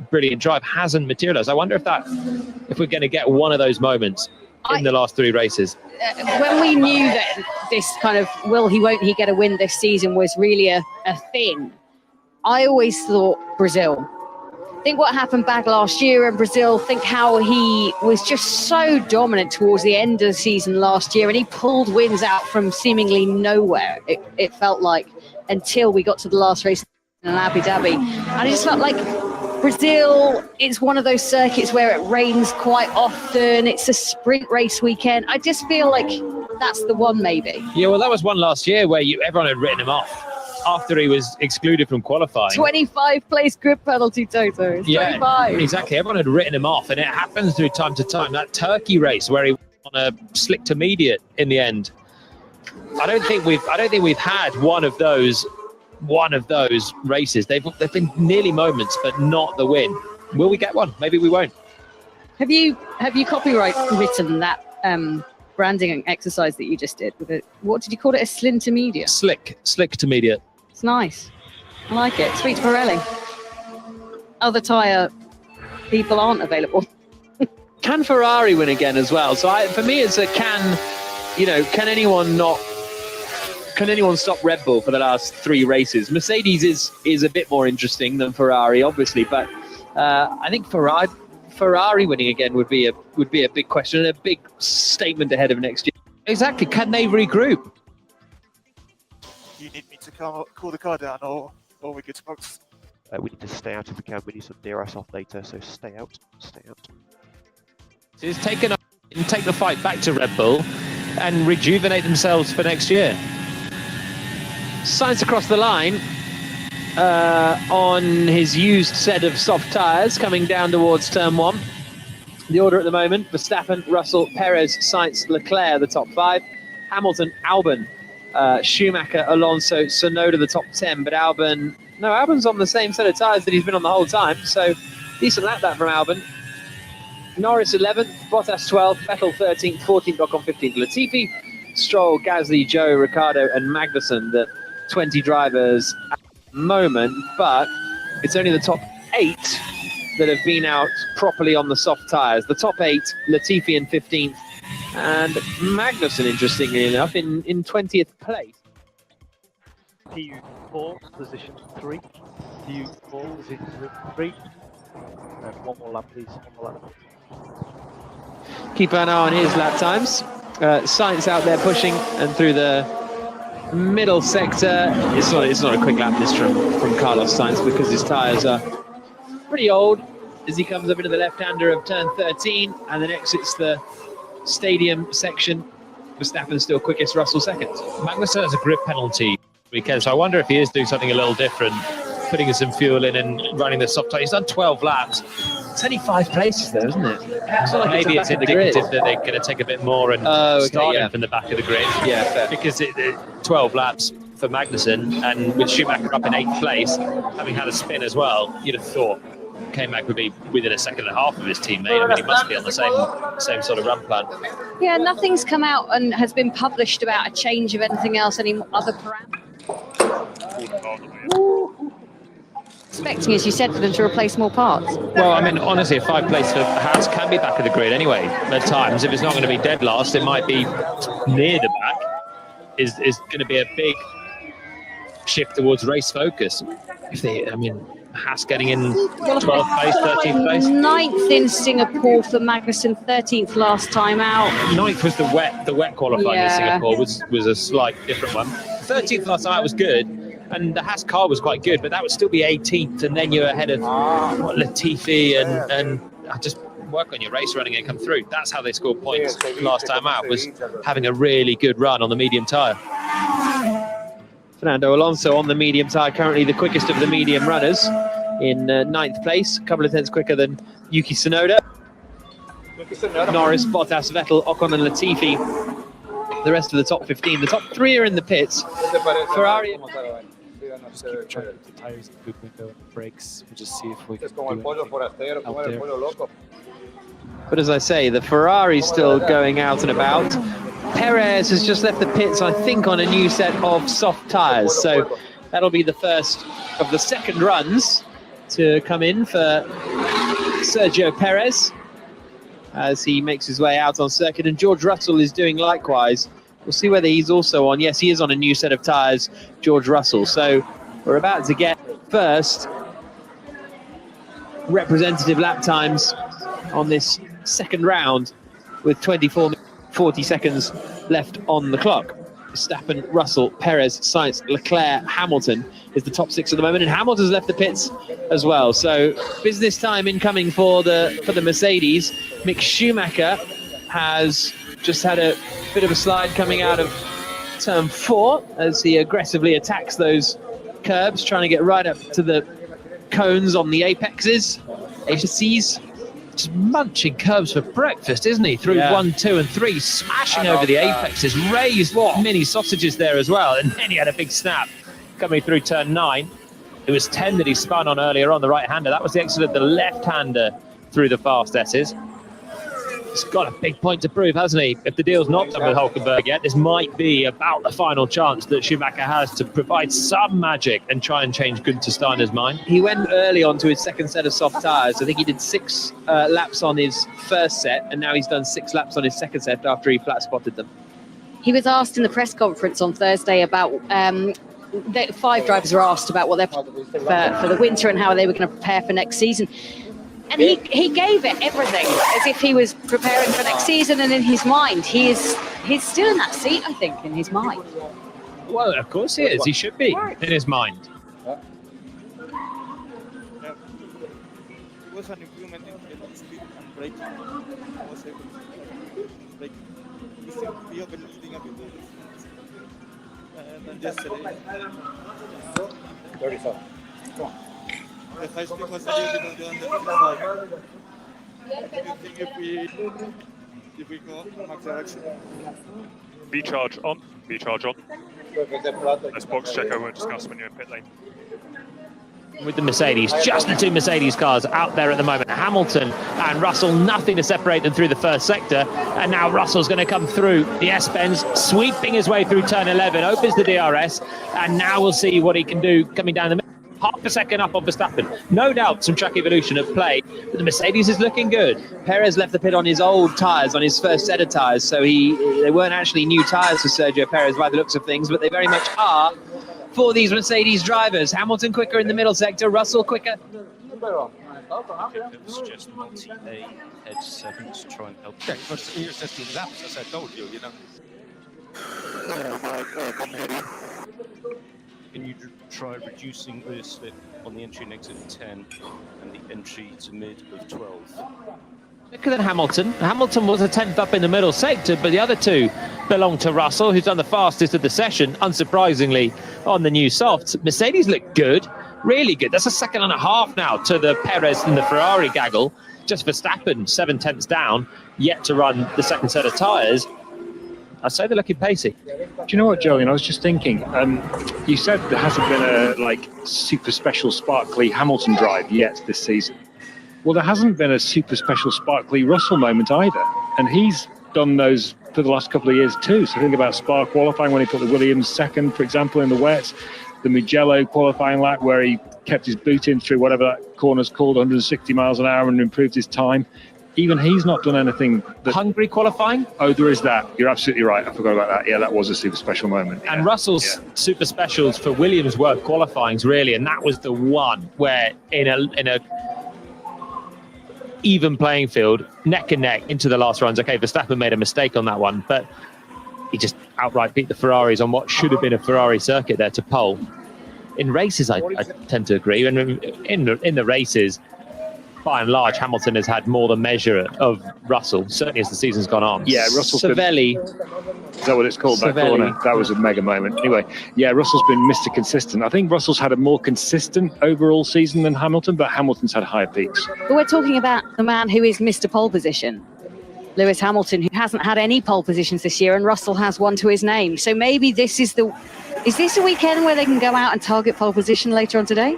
brilliant drive, hasn't materialized. I wonder if we're going to get one of those moments in the last 3 races. When we knew that this kind of won't he get a win this season was really a thing, I always thought Brazil. Think what happened back last year in Brazil. Think how he was just so dominant towards the end of the season last year, and he pulled wins out from seemingly nowhere. It felt like, until we got to the last race in Abu Dhabi, and I just felt like Brazil is one of those circuits where it rains quite often. It's a sprint race weekend. I just feel like that's the one, maybe. Yeah, well, that was one last year where everyone had written him off after he was excluded from qualifying. 25 place grid penalty, Toto. It's 25. Exactly. Everyone had written him off, and it happens through time to time. That Turkey race where he won on a slick to mediate in the end. I don't think we've had one of those races. They've been nearly moments, but not the win. Will we get one? Maybe we won't. Have you copyright written that branding exercise that you just did with it? What did you call it? A slim to mediate? Slick to mediate. It's nice. I like it. Sweet Pirelli. Other tyre people aren't available. Can Ferrari win again as well? So for me, it's a can anyone stop Red Bull for the last 3 races? Mercedes is a bit more interesting than Ferrari, obviously, but I think Ferrari winning again would be a big question and a big statement ahead of next year. Exactly. Can they regroup? You need me to call the car down, or we good smokes? We need to stay out if we can. We need some DRS off later, so stay out. So it's take the fight back to Red Bull and rejuvenate themselves for next year. Sainz across the line on his used set of soft tyres coming down towards turn 1. The order at the moment: Verstappen, Russell, Perez, Sainz, Leclerc, the top 5. Hamilton, Albon, Schumacher, Alonso, Tsunoda, the top 10. But Albon's on the same set of tyres that he's been on the whole time. So decent lap that from Albon. Norris 11th, Bottas 12th, Vettel 13th, 14th, Ocon 15th. Latifi, Stroll, Gasly, Joe, Ricciardo and Magnussen, the 20 drivers at the moment, but it's only the top 8 that have been out properly on the soft tyres. The top 8, Latifi in 15th, and Magnussen, interestingly enough, in 20th place. PU4, position 3. PU4, position 3. And one more lap, please. One more lap. Keep an eye on his lap times. Sainz out there pushing and through the middle sector. It's not a quick lap this from Carlos Sainz because his tyres are pretty old as he comes up into the left-hander of turn 13 and then exits the stadium section. Verstappen still quickest, Russell second. Magnussen has a grip penalty weekend, so I wonder if he is doing something a little different, putting some fuel in and running the soft tyre. He's done 12 laps. It's only 5 places though, isn't it? Maybe it's indicative that they're going to take a bit more and start him from the back of the grid. Yeah, fair. Because 12 laps for Magnussen, and with Schumacher up in 8th place, having had a spin as well, you'd have thought K-Mag would be within a second and a half of his teammate. I mean, he must be on the same sort of run plan. Yeah, nothing's come out and has been published about a change of anything else, any other parameters. Expecting, as you said, for them to replace more parts. Well, I mean, honestly, a 5th place for Haas can be back of the grid anyway. At times, if it's not going to be dead last, it might be near the back. Is going to be a big shift towards race focus. Haas getting in 12th place, 13th place. 9th in Singapore for Magnussen, 13th last time out. 9th was the wet qualifying in Singapore was a slight different one. 13th last time out was good, and the Haas car was quite good, but that would still be 18th, and then you're ahead of Latifi and just work on your race running and come through. That's how they scored points last time out, was having a really good run on the medium tyre. Fernando Alonso on the medium tyre, currently the quickest of the medium runners in 9th place, a couple of tenths quicker than Yuki Tsunoda. Norris, Bottas, Vettel, Ocon and Latifi, the rest of the top 15. The top 3 are in the pits. Ferrari. Just keep trying to put the tyres in the good window and brakes. We'll just see if we can do anything out there. But as I say, the Ferrari's still going out and about. Perez has just left the pits, I think, on a new set of soft tyres. So that'll be the first of the second runs to come in for Sergio Perez as he makes his way out on circuit. And George Russell is doing likewise. We'll see whether he's also on. Yes, he is on a new set of tyres, George Russell. So we're about to get first representative lap times on this second round with 40 seconds left on the clock. Verstappen, Russell, Perez, Sainz, Leclerc, Hamilton is the top 6 at the moment, and Hamilton's left the pits as well. So business time incoming for the Mercedes. Mick Schumacher has just had a bit of a slide coming out of turn 4 as he aggressively attacks those curbs, trying to get right up to the cones on the apexes. Aces. Just munching curbs for breakfast, isn't he? Through 1, 2, and 3, smashing over the apexes, raised mini sausages there as well, and then he had a big snap coming through turn 9. It was 10 that he spun on earlier on, the right-hander. That was the exit of the left-hander through the fast S's. He's got a big point to prove, hasn't he? If the deal's not done with Hulkenberg yet, this might be about the final chance that Schumacher has to provide some magic and try and change Günther Steiner's mind. He went early onto his second set of soft tyres. I think he did 6 laps on his first set, and now he's done 6 laps on his second set after he flat spotted them. He was asked in the press conference on Thursday about 5 drivers were asked about what they're for the winter and how they were going to prepare for next season. And he gave it everything as if he was preparing for next season, and in his mind, he's still in that seat, I think, in his mind. Well, of course he is. He should be in his mind. It was an improvement in speed and braking. I was able to brake. We seem to be overleading a bit than yesterday. 37. The high speed was a little bit on the side. Do you think if we go max action? B charge on. Let's box check. I won't discuss when you're in pit lane. With the Mercedes, just the 2 Mercedes cars out there at the moment. Hamilton and Russell, nothing to separate them through the first sector. And now Russell's going to come through the S-Bends, sweeping his way through turn 11, opens the DRS, and now we'll see what he can do coming down the middle. Half a second up on Verstappen. No doubt some track evolution at play, but the Mercedes is looking good. Perez left the pit on his old tyres, on his first set of tyres, so they weren't actually new tyres for Sergio Perez by the looks of things, but they very much are for these Mercedes drivers. Hamilton quicker in the middle sector, Russell quicker. It was just multi-A head 7 to try and help. Okay, first you're 15 laps, as I told you, you know. Can you try reducing the slip on the entry and exit of 10 and the entry to mid of 12? Quicker than Hamilton. Hamilton was a 10th up in the middle sector, but the other 2 belong to Russell, who's done the fastest of the session, unsurprisingly, on the new softs. Mercedes look good, really good. That's a second and a half now to the Perez and the Ferrari gaggle. Just Verstappen, 7/10 down, yet to run the second set of tyres. I'd say they're looking pacey. Do you know what, Jolien? I was just thinking, you said there hasn't been a super special sparkly Hamilton drive yet this season. Well, there hasn't been a super special sparkly Russell moment either. And he's done those for the last couple of years too. So think about Spa qualifying when he put the Williams second, for example, in the wets. The Mugello qualifying lap where he kept his boot in through whatever that corner's called, 160 miles an hour, and improved his time. Even he's not done anything. Hungary qualifying? Oh, there is that. You're absolutely right. I forgot about that. Yeah, that was a super special moment. And Russell's super specials for Williams were qualifyings, really, and that was the one where in a even playing field, neck and neck into the last runs. Okay, Verstappen made a mistake on that one, but he just outright beat the Ferraris on what should have been a Ferrari circuit there to pole. In races, I tend to agree. And in the races, by and large, Hamilton has had more than measure of Russell, certainly as the season's gone on. Yeah, Russell's Savelli. Is that what it's called, that corner? That was a mega moment. Anyway, yeah, Russell's been Mr. Consistent. I think Russell's had a more consistent overall season than Hamilton, but Hamilton's had higher peaks. But we're talking about the man who is Mr. Pole Position, Lewis Hamilton, who hasn't had any pole positions this year, and Russell has one to his name. So maybe this is this a weekend where they can go out and target pole position later on today?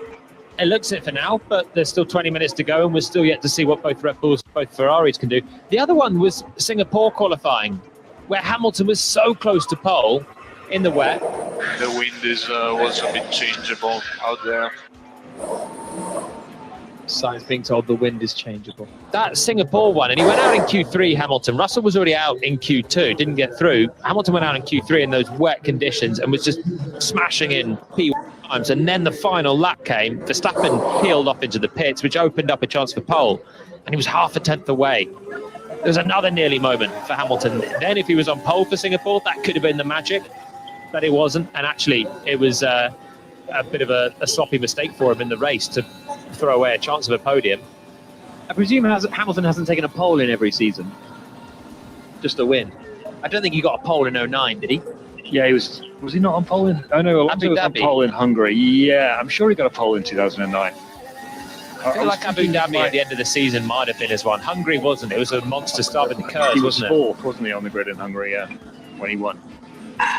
It looks it for now, but there's still 20 minutes to go, and we're still yet to see what both Red Bulls, both Ferraris can do. The other one was Singapore qualifying, where Hamilton was so close to pole in the wet. The wind was a bit changeable out there. Science being told the wind is changeable. That Singapore one, and he went out in Q3, Hamilton. Russell was already out in Q2, didn't get through. Hamilton went out in Q3 in those wet conditions and was just smashing in P1 times. And then the final lap came. Verstappen peeled off into the pits, which opened up a chance for pole. And he was half a tenth away. There was another nearly moment for Hamilton. Then if he was on pole for Singapore, that could have been the magic. But it wasn't. And actually, it was a bit of a sloppy mistake for him in the race to throw away a chance of a podium. I presume Hamilton hasn't taken a pole in every season. Just a win. I don't think he got a pole in 09, did he? Yeah, he was he not on pole in? Oh no, Alonso was on pole in Hungary. Yeah, I'm sure he got a pole in 2009. I feel like Abu Dhabi at the end of the season might have been his one. Hungary wasn't. It was a monster start with the curves, he was wasn't fourth, wasn't he, on the grid in Hungary? Yeah, when he won.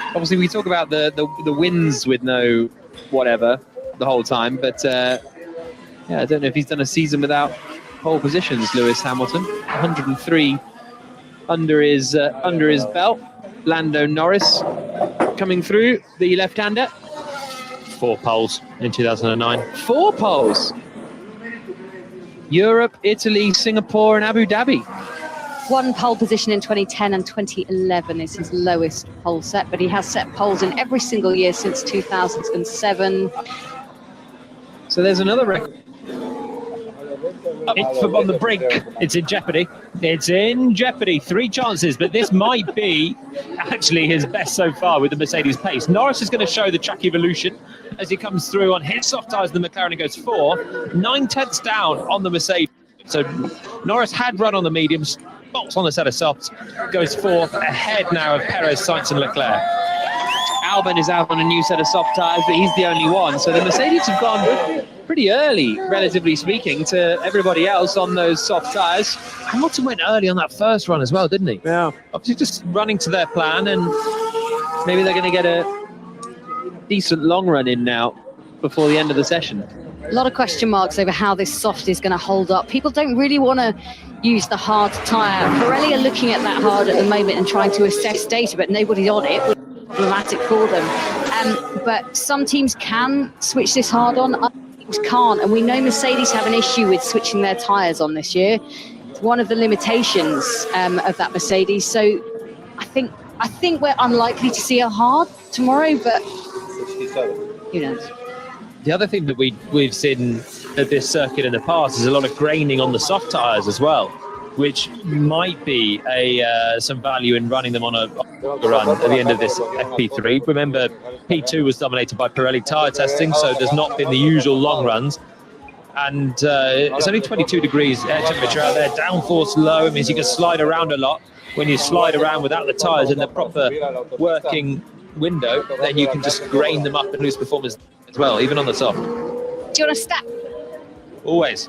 Obviously, we talk about the wins with no whatever the whole time, but yeah, I don't know if he's done a season without pole positions. Lewis Hamilton, 103 under his belt. Lando Norris coming through, the left-hander. 4 poles in 2009. 4 poles. Europe, Italy, Singapore, and Abu Dhabi. 1 pole position in 2010 and 2011 is his lowest pole set, but he has set poles in every single year since 2007. So there's another record. It's on the brink. It's in jeopardy. It's in jeopardy. 3 chances, but this might be actually his best so far with the Mercedes pace. Norris is going to show the track evolution as he comes through on his soft tyres. The McLaren goes 4, 9 tenths down on the Mercedes. So Norris had run on the mediums, bolts on a set of softs, goes 4th, ahead now of Perez, Sainz and Leclerc. Albon is out on a new set of soft tyres, but he's the only one. So the Mercedes have gone pretty early, relatively speaking, to everybody else on those soft tyres. Hamilton went early on that first run as well, didn't he? Yeah. Obviously just running to their plan, and maybe they're going to get a decent long run in now before the end of the session. A lot of question marks over how this soft is going to hold up. People don't really want to use the hard tyre. Pirelli are looking at that hard at the moment and trying to assess data, but nobody's on it. Problematic for them. But some teams can switch this hard on, other teams can't. And we know Mercedes have an issue with switching their tyres on this year. It's one of the limitations of that Mercedes. So I think we're unlikely to see a hard tomorrow, but who knows? the other thing that we've seen at this circuit in the past is a lot of graining on the soft tyres as well, which might be some value in running them on a run at the end of this FP3. Remember, P2 was dominated by Pirelli tyre testing, so there's not been the usual long runs. And it's only 22 degrees air temperature out there, downforce low. It means you can slide around a lot. When you slide around without the tyres in the proper working window, then you can just grain them up and lose performance as well, even on the soft. Do you want a stat? Always.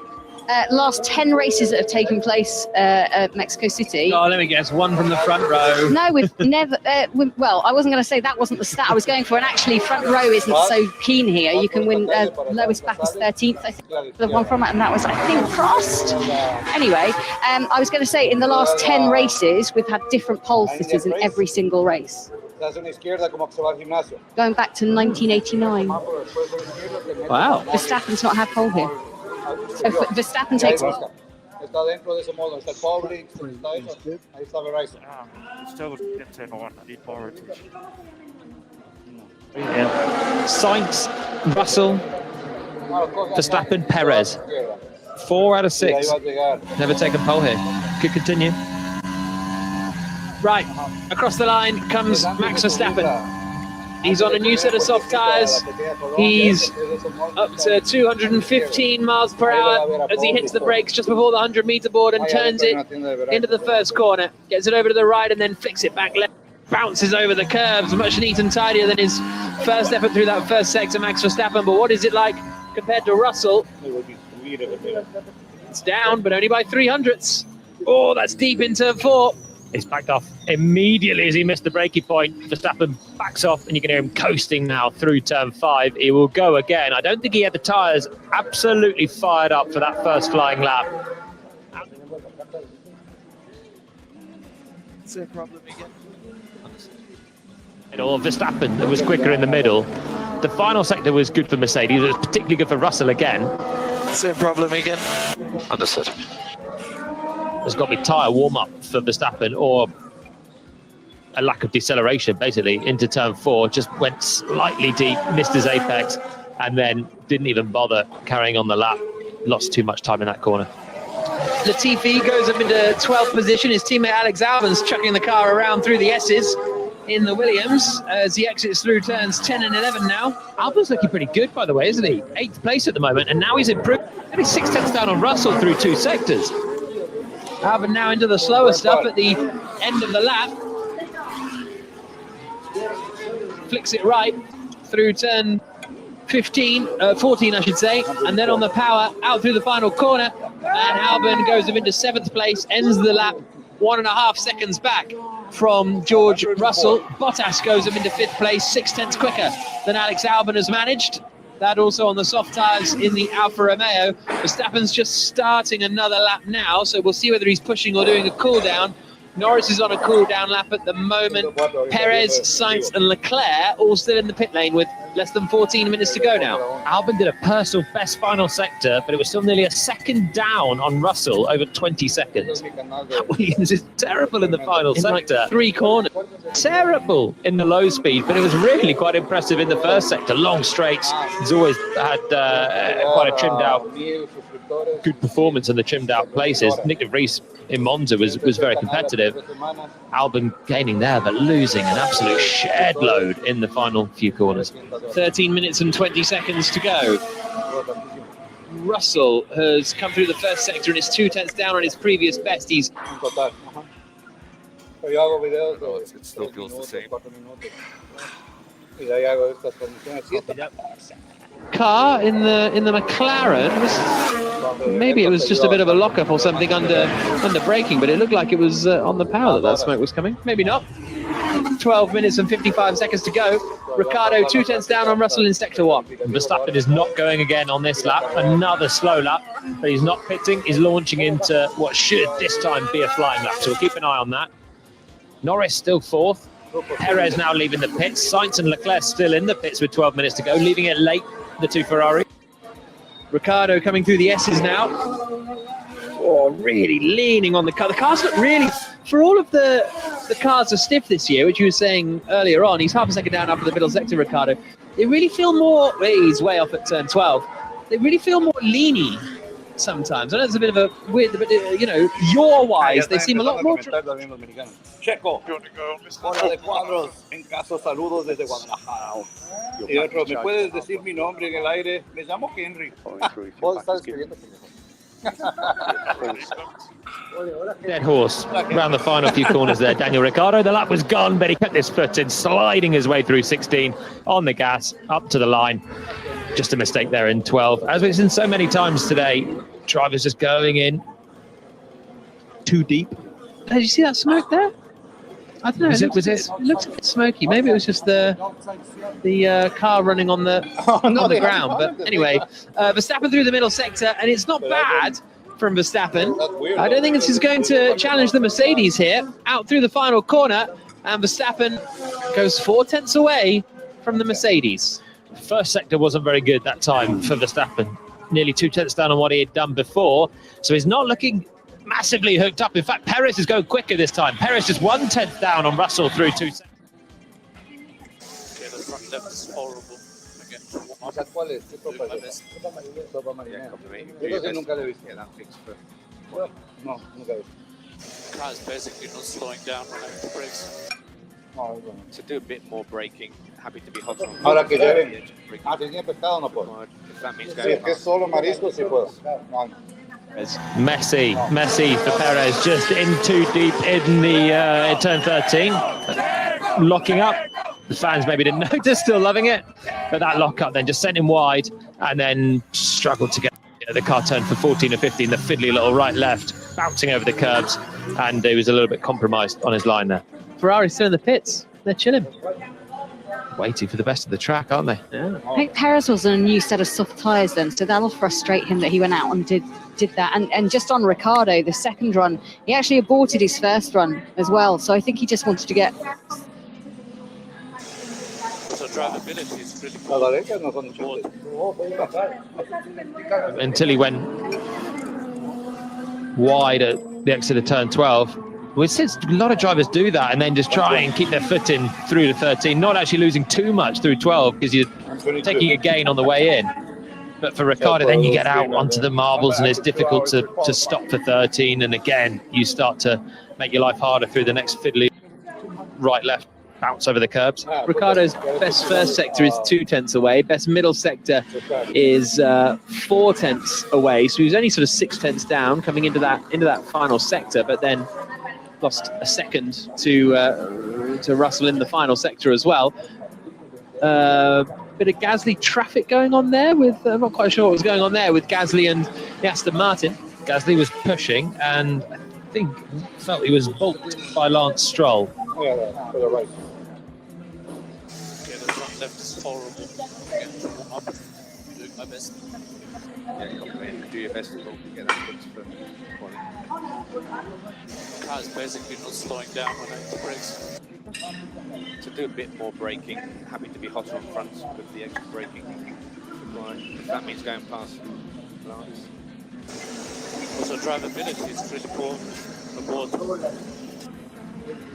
Last 10 races that have taken place at Mexico City. Oh, let me guess, one from the front row. No, we've never. Well, I wasn't going to say that wasn't the stat I was going for, and actually, front row isn't so keen here. You can win lowest back is 13th, I think, the one from it, and that was, I think, Prost. Anyway, I was going to say in the last 10 races, we've had different pole sitters in every single race. Going back to 1989. Wow. Verstappen's not had pole here. So Verstappen takes it. Está dentro de ese modo, está el public, está eso, ahí está Verizon. Still didn't say more, I need more rotation. Sainz, Russell, Verstappen, Perez. 4 out of 6. Never taken pole here. Could continue. Right, across the line comes Max Verstappen. He's on a new set of soft tyres. He's up to 215 miles per hour as he hits the brakes just before the 100-meter board and turns it into the first corner. Gets it over to the right and then flicks it back left. Bounces over the curves, much neat and tidier than his first effort through that first sector, Max Verstappen. But what is it like compared to Russell? It's down, but only by 300ths. Oh, that's deep in turn 4. He's backed off immediately as he missed the braking point. Verstappen backs off, and you can hear him coasting now through turn 5. He will go again. I don't think he had the tyres absolutely fired up for that first flying lap. It's a problem again. Verstappen was quicker in the middle. The final sector was good for Mercedes. It was particularly good for Russell again. Same problem again. Understood. There's got to be tyre warm-up for Verstappen, or a lack of deceleration, basically, into turn 4. Just went slightly deep, missed his apex, and then didn't even bother carrying on the lap. Lost too much time in that corner. Latifi goes up into 12th position. His teammate Alex Albon's chucking the car around through the S's in the Williams as he exits through turns 10 and 11 now. Albon's looking pretty good, by the way, isn't he? 8th place at the moment, and now he's improved. Only 6 tenths down on Russell through 2 sectors. Albon now into the slower stuff at the end of the lap. Flicks it right through turn 14 I should say, and then on the power out through the final corner, and Albon goes up into 7th place, ends the lap 1.5 seconds back from George Russell. Bottas goes up into 5th place, 6 tenths quicker than Alex Albon has managed. That also on the soft tyres in the Alfa Romeo. Verstappen's just starting another lap now, so we'll see whether he's pushing or doing a cool down. Norris is on a cool down lap at the moment. Perez, Sainz and Leclerc all still in the pit lane with less than 14 minutes to go now. Albon did a personal best final sector, but it was still nearly a second down on Russell over 20 seconds. Williams is terrible in the final sector. Like 3 corners. Terrible in the low speed, but it was really quite impressive in the first sector. Long straights. He's always had quite a trimmed out, good performance in the trimmed out places. Nick de Vries in Monza was very competitive. Albon gaining there, but losing an absolute shed load in the final few corners. 13 minutes and 20 seconds to go. Russell has come through the first sector and is 2 tenths down on his previous best. He's It still feels the same. car in the McLaren maybe it was just a bit of a lockup or something under braking, but it looked like it was on the power that smoke was coming. Maybe not. 12 minutes and 55 seconds to go. Ricciardo 2 tenths down on Russell in sector 1. Verstappen is not going again on this lap. Another slow lap, but he's not pitting. He's launching into what should this time be a flying lap, so we'll keep an eye on that. Norris still 4th. Perez now leaving the pits. Sainz and Leclerc still in the pits with 12 minutes to go, leaving it late, the 2 Ferrari. Ricciardo coming through the S's now. Oh, really leaning on the car. The cars look really, for all of the cars are stiff this year, which you were saying earlier on, he's half a second down after the middle sector, Ricciardo. They really feel more, he's way off at turn 12. They really feel more leany sometimes. I know it's a bit of a weird, but you know, yaw-wise, they seem a lot more... Checo, hola de cuadros, en caso saludos desde Guadalajara. Y otro, ¿me puedes decir mi nombre en el aire? Me llamo Henry. Vos estás escribiendo. Dead horse around the final few corners there. Daniel Ricciardo, the lap was gone, but he kept his foot in, sliding his way through 16 on the gas, up to the line. Just a mistake there in 12. As we've seen so many times today, drivers just going in too deep. Did you see that smoke there? I don't know. It looks a bit smoky. Maybe it was just the car running on the ground. But anyway, Verstappen through the middle sector, and it's not bad from Verstappen. I don't think this is going to challenge the Mercedes here. Out through the final corner, and Verstappen goes 4 tenths away from the Mercedes. First sector wasn't very good that time for Verstappen. Nearly 2 tenths down on what he had done before. So he's not looking massively hooked up. In fact, Perez is going quicker this time. Perez just 1 tenth down on Russell through 2 seconds. Yeah, the front left is horrible. Again, ¿Cuál es? Sopa marinera. Yo nunca le he visto. No, nunca he visto. the car is basically not slowing down when I hit the brakes. To do a bit more braking, happy to be hot on. Ahora que lleven. Tenía pescado no puedo. If that means Si going es que es solo marisco, sí puedo. Messy for Perez, just in too deep in the turn 13. Locking up. The fans maybe didn't notice, still loving it. But that lock up then just sent him wide and then struggled to get the car turned for 14 or 15, the fiddly little right-left, bouncing over the curbs. And he was a little bit compromised on his line there. Ferrari's still in the pits. They're chilling. Waiting for the best of the track, aren't they? Yeah. I think Perez was on a new set of soft tyres then, so that'll frustrate him that he went out and did that. And just on Ricciardo, the second run, he actually aborted his first run as well. So I think he just wanted to get... So drivability is pretty Las poor. Vallecas no son muchas. No, pueden pasar. Until he went wide at the exit of turn 12. Well, since a lot of drivers do that and then just try and keep their foot in through to 13, not actually losing too much through 12 because you're taking a gain on the way in. But for Ricciardo, then you get out onto the marbles and it's difficult to stop for 13. And again, you start to make your life harder through the next fiddly right, left bounce over the curbs. Ricardo's best first sector is 2 tenths away. Best middle sector is 4 tenths away. So he was only sort of 6 tenths down coming into that final sector, but then lost a second to Russell in the final sector as well. Bit of Gasly traffic going on there with, I'm not quite sure what was going on there with Gasly and the Aston Martin. Gasly was pushing and I think felt he was balked by Lance Stroll. Yeah, to the right. Okay, the front left is horrible. Again, warm up. Doing my best. Yeah, do your best to get that fixed for The car is basically not slowing down when I hit the brakes. To do a bit more braking, happy to be hotter on front with the extra braking. If that means going past Lance. Also, drivability is pretty poor aboard.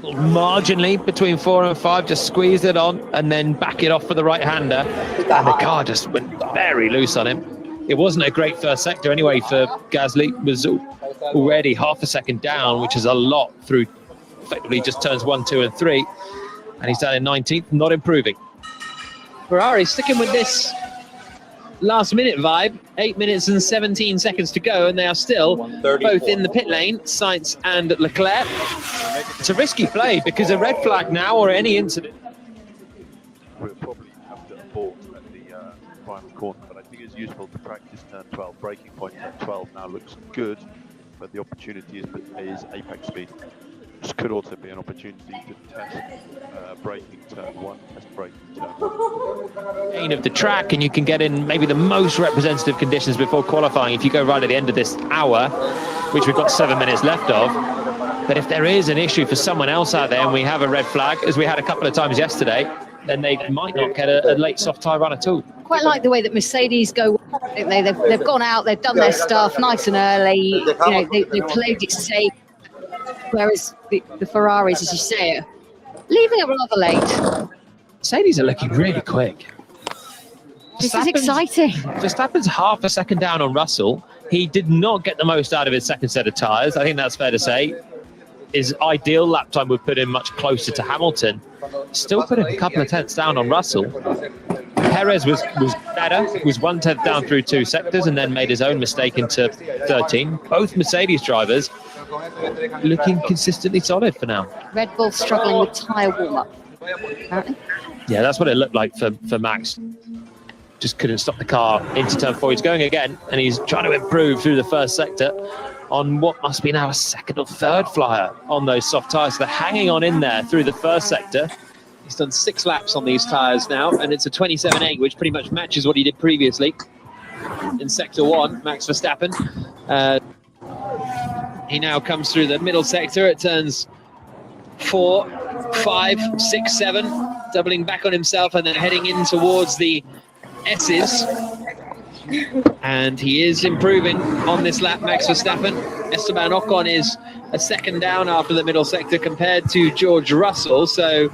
Marginally between 4 and 5, just squeezed it on and then back it off for the right-hander. And the car just went very loose on him. It wasn't a great first sector anyway for Gasly. It was already half a second down, which is a lot through effectively just turns 1, 2 and 3. And he's down in 19th, not improving. Ferrari sticking with this last minute vibe. 8 minutes and 17 seconds to go, and they are still both in the pit lane, Sainz and Leclerc. It's a risky play because a red flag now or any incident. We'll probably have to abort at the final corner, but I think it's useful to practice turn 12. Braking point turn 12 now looks good, but the opportunity is apex speed. This could also be an opportunity to test braking turn 1, test braking turn 1. Gain of the track, and you can get in maybe the most representative conditions before qualifying if you go right at the end of this hour, which we've got 7 minutes left of. But if there is an issue for someone else out there and we have a red flag, as we had a couple of times yesterday, then they might not get a late soft tyre run at all. Quite like the way that Mercedes go, don't they? They've gone out, they've done their stuff nice and early. You know, they played it safe. Whereas the Ferraris, as you say, are leaving it rather late. Mercedes are looking really quick. This is exciting. Verstappen's half a second down on Russell. He did not get the most out of his second set of tyres. I think that's fair to say. His ideal lap time would put him much closer to Hamilton. Still put him a couple of tenths down on Russell. Perez was better, was 1 tenth down through 2 sectors and then made his own mistake into 13. Both Mercedes drivers looking consistently solid for now. Red Bull struggling with tyre warm-up, apparently. Yeah, that's what it looked like for Max. Just couldn't stop the car into turn 4. He's going again, and he's trying to improve through the first sector on what must be now a second or third flyer on those soft tyres. So they're hanging on in there through the first sector. He's done 6 laps on these tyres now, and it's a 27.8, which pretty much matches what he did previously in Sector 1, Max Verstappen. He now comes through the middle sector. It turns 4, 5, 6, 7, doubling back on himself and then heading in towards the S's. And he is improving on this lap, Max Verstappen. Esteban Ocon is a second down after the middle sector compared to George Russell. So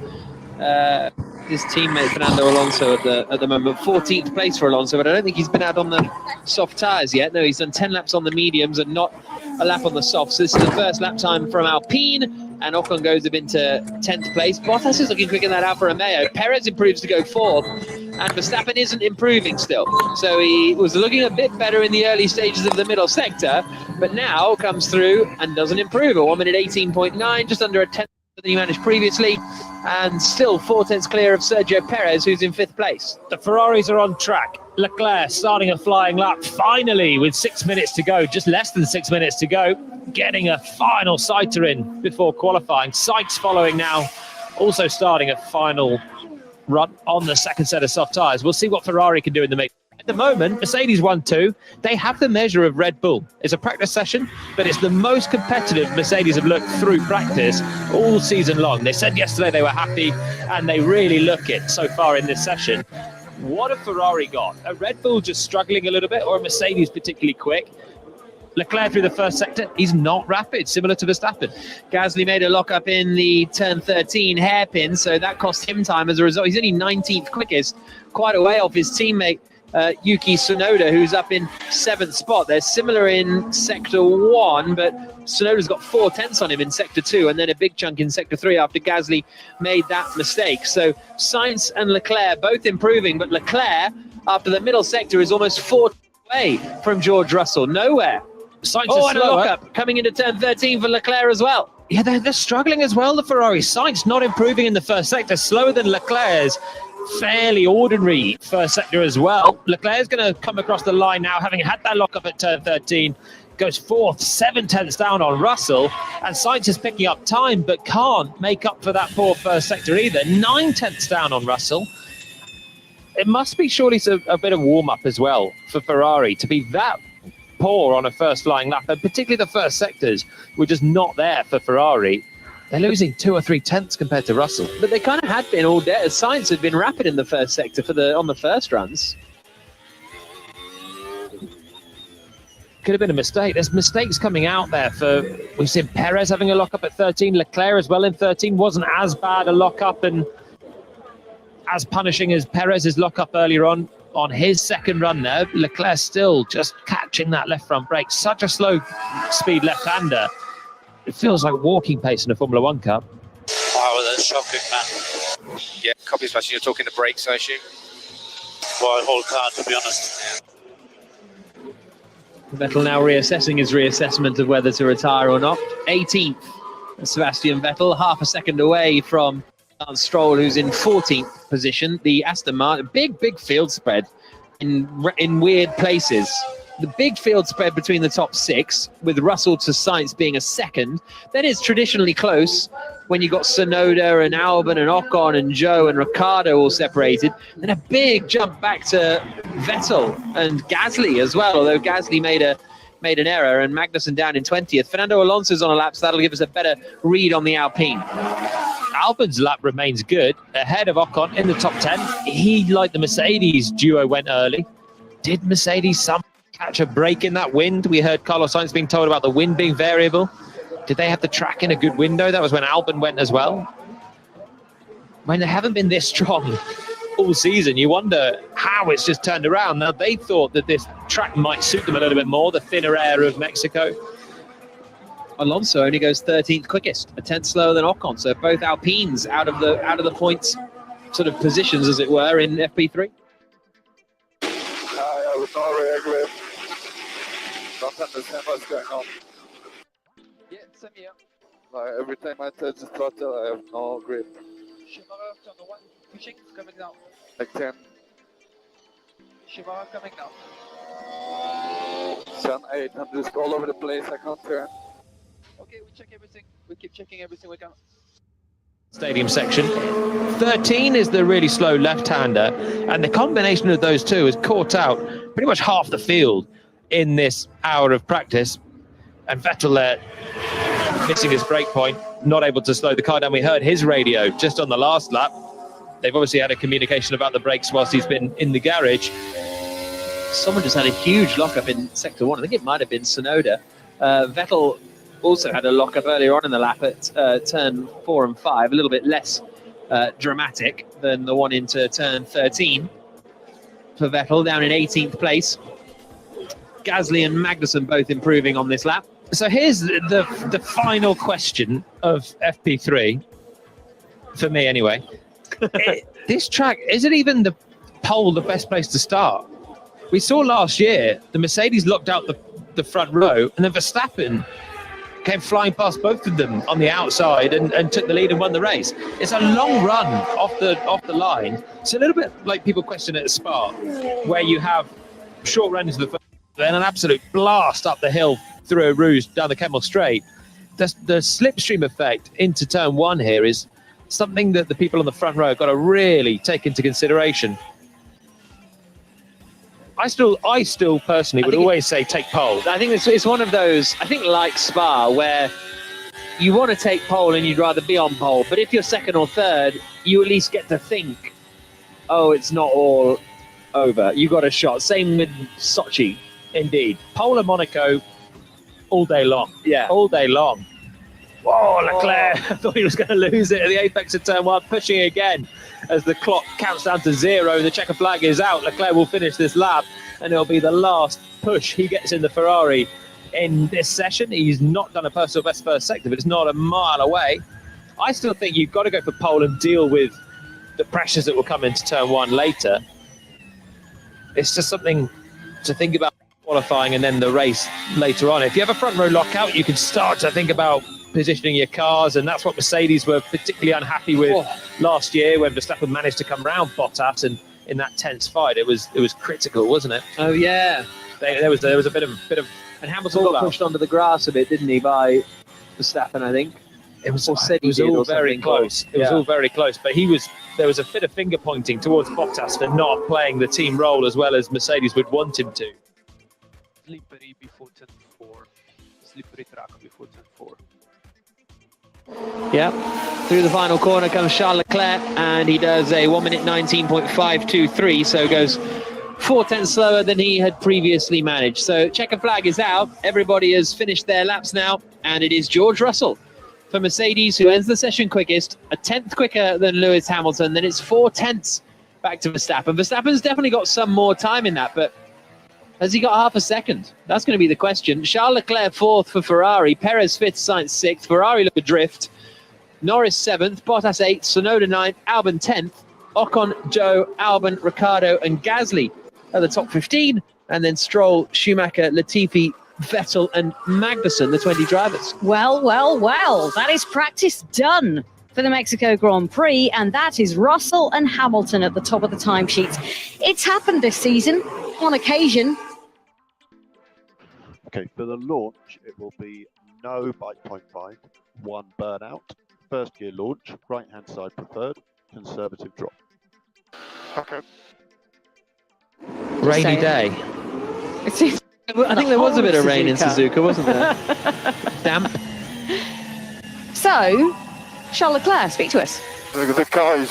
his teammate Fernando Alonso at the moment, 14th place for Alonso, but I don't think he's been out on the soft tyres yet. No, he's done 10 laps on the mediums and not a lap on the softs. This is the first lap time from Alpine, and Ocon goes up into 10th place. Bottas is looking quick in that Alfa Romeo. Perez improves to go 4th, and Verstappen isn't improving still. So he was looking a bit better in the early stages of the middle sector, but now comes through and doesn't improve. A 1 minute 18.9, just under a 10th than he managed previously, and still 4 tenths clear of Sergio Perez, who's in 5th place. The Ferraris are on track. Leclerc starting a flying lap, finally, with 6 minutes to go, just less than 6 minutes to go, getting a final sighter in before qualifying. Sainz following now, also starting a final run on the second set of soft tyres. We'll see what Ferrari can do in the mix. At the moment, Mercedes 1-2, they have the measure of Red Bull. It's a practice session, but it's the most competitive Mercedes have looked through practice all season long. They said yesterday they were happy, and they really look it so far in this session. What have Ferrari got? A Red Bull just struggling a little bit, or a Mercedes particularly quick? Leclerc through the first sector, he's not rapid, similar to Verstappen. Gasly made a lock-up in the turn 13 hairpin, so that cost him time as a result. He's only 19th quickest, quite a way off his teammate Yuki Tsunoda, who's up in 7th spot. They're similar in Sector 1, but Tsunoda's got 4 tenths on him in Sector 2, and then a big chunk in Sector 3 after Gasly made that mistake. So Sainz and Leclerc both improving, but Leclerc, after the middle sector, is almost 4 away from George Russell. Nowhere. Sainz and a lock-up coming into turn 13 for Leclerc as well. Yeah, they're struggling as well, the Ferrari. Sainz not improving in the first sector, slower than Leclerc's. Fairly ordinary first sector as well. Leclerc's going to come across the line now, having had that lock-up at turn 13. Goes 4th, 7 tenths down on Russell. And Sainz is picking up time, but can't make up for that poor first sector either. 9 tenths down on Russell. It must be surely a bit of warm-up as well for Ferrari to be that poor on a first flying lap, and particularly the first sectors were just not there for Ferrari. They're losing 2 or 3 tenths compared to Russell. But they kind of had been all day. Sainz had been rapid in the first sector on the first runs. Could have been a mistake. There's mistakes coming out there we've seen Perez having a lock-up at 13, Leclerc as well in 13. Wasn't as bad a lock-up and as punishing as Perez's lock-up earlier on his second run there. Leclerc still just catching that left front brake. Such a slow speed left-hander. It feels like walking pace in a Formula One Cup. Wow, that's shocking, man. Yeah, copy especially. You're talking the brakes, I assume? Well, the whole car, to be honest. Vettel now reassessing his reassessment of whether to retire or not. 18th, Sebastian Vettel, half a second away from Lance Stroll, who's in 14th position. The Aston Martin, big field spread in weird places. The big field spread between the top 6, with Russell to Sainz being a second. Then it's traditionally close when you got Tsunoda and Albon and Ocon and Zhou and Ricciardo all separated. Then a big jump back to Vettel and Gasly as well, although Gasly made an error, and Magnussen down in 20th. Fernando Alonso's on a lap, so that'll give us a better read on the Alpine. Albon's lap remains good, ahead of Ocon in the top 10. He, like the Mercedes duo, went early. Did Mercedes catch a break in that wind? We heard Carlos Sainz being told about the wind being variable. Did they have the track in a good window? That was when Albon went as well. When they haven't been this strong all season, you wonder how it's just turned around. Now, they thought that this track might suit them a little bit more, the thinner air of Mexico. Alonso only goes 13th quickest, a tenth slower than Ocon. So both Alpines out of the points sort of positions, as it were, in FP3. I was not very aggressive. Don't understand what's going on. Yeah, same here. Every time I touch the throttle, I have no grip. Shimara on the one, pushing, coming down. Like 10. Shimara coming down. 7, 8, I'm just all over the place, I can't turn. Okay, we check everything. We keep checking everything we can. Stadium section. 13 is the really slow left-hander, and the combination of those two has caught out pretty much half the field in this hour of practice. And Vettel there, missing his brake point, not able to slow the car down. We heard his radio just on the last lap. They've obviously had a communication about the brakes whilst he's been in the garage. Someone just had a huge lockup in Sector 1. I think it might have been Tsunoda. Vettel also had a lockup earlier on in the lap at turn 4 and 5, a little bit less dramatic than the one into turn 13 for Vettel, down in 18th place. Gasly and Magnussen both improving on this lap. So here's the final question of FP3, for me anyway. This track, is it even the pole the best place to start? We saw last year the Mercedes locked out the front row, and then Verstappen came flying past both of them on the outside and took the lead and won the race. It's a long run off the line. It's a little bit like people question at Spa, where you have short runs of the first, then an absolute blast up the hill through a Rouge down the Kemmel Straight. The slipstream effect into turn 1 here is something that the people on the front row have got to really take into consideration. I still personally would always say take pole. I think it's one of those, I think like Spa, where you want to take pole and you'd rather be on pole, but if you're second or third, you at least get to think, oh, it's not all over. You got a shot. Same with Sochi. Indeed. Pole at Monaco all day long. Yeah. All day long. Whoa, Leclerc. I thought he was going to lose it at the apex of turn 1, pushing again as the clock counts down to 0 and the checker flag is out. Leclerc will finish this lap and it'll be the last push he gets in the Ferrari in this session. He's not done a personal best first sector, but it's not a mile away. I still think you've got to go for pole and deal with the pressures that will come into turn 1 later. It's just something to think about qualifying and then the race later on. If you have a front row lockout, you can start to think about positioning your cars, and that's what Mercedes were particularly unhappy with last year when Verstappen managed to come round Bottas, and in that tense fight, it was critical, wasn't it? Oh yeah, there was a bit of, and Hamilton got pushed onto the grass a bit, didn't he, by Verstappen? I think it was all very close. It was all very close, but there was a bit of finger pointing towards Bottas for not playing the team role as well as Mercedes would want him to. Slippery before turn 4. Slippery track before turn 4. Yeah, through the final corner comes Charles Leclerc, and he does a 1 minute 19.523, so goes 4 tenths slower than he had previously managed. So checker flag is out. Everybody has finished their laps now, and it is George Russell for Mercedes who ends the session quickest, a tenth quicker than Lewis Hamilton. Then it's 4 tenths back to Verstappen. Verstappen's definitely got some more time in that, but has he got half a second? That's going to be the question. Charles Leclerc 4th for Ferrari, Perez 5th, Sainz 6th, Ferrari look adrift, Norris 7th, Bottas 8th, Tsunoda 9th, Albon 10th, Ocon, Joe, Albon, Ricciardo and Gasly at the top 15, and then Stroll, Schumacher, Latifi, Vettel and Magnussen, the 20 drivers. Well, that is practice done for the Mexico Grand Prix, and that is Russell and Hamilton at the top of the timesheets. It's happened this season on occasion. Okay, for the launch, it will be no bike point find, 1 burnout, first gear launch, right hand side preferred, conservative drop. Okay. Rainy day. I think there was a bit of rain in Suzuka, wasn't there? Damp. So, Charles Leclerc, speak to us. The car is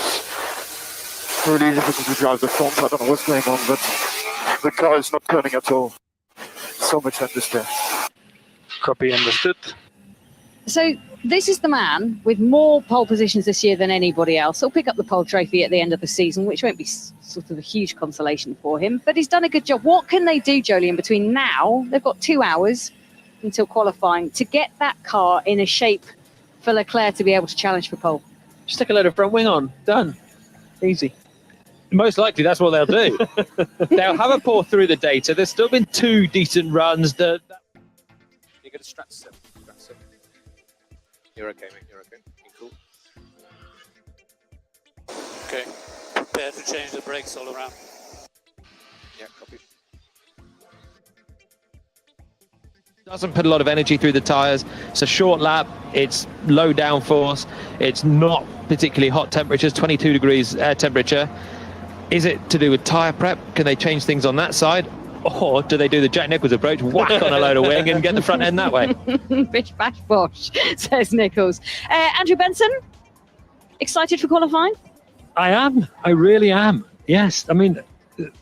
really difficult to drive the front. I don't know what's going on, but the car is not turning at all. So much understeer. Copy, understood. So, this is the man with more pole positions this year than anybody else. He'll pick up the pole trophy at the end of the season, which won't be sort of a huge consolation for him, but he's done a good job. What can they do, Jolien, between now, they've got 2 hours until qualifying, to get that car in a shape for Leclerc to be able to challenge for pole? Just take a load of front wing on. Done. Easy. Most likely that's what they'll do. They'll have a pour through the data. There's still been 2 decent runs. You're going to strat 7. You're okay, mate. You're okay. You're cool. Okay. Prepare to change the brakes all around. Yeah, copy. Doesn't put a lot of energy through the tyres. It's a short lap. It's low downforce. It's not particularly hot temperatures, 22 degrees air temperature. Is it to do with tyre prep? Can they change things on that side? Or do they do the Jack Nicholls approach, whack on a load of wing and get the front end that way? Bish bash bosh, says Nicholls. Andrew Benson, excited for qualifying? I am. I really am. Yes. I mean,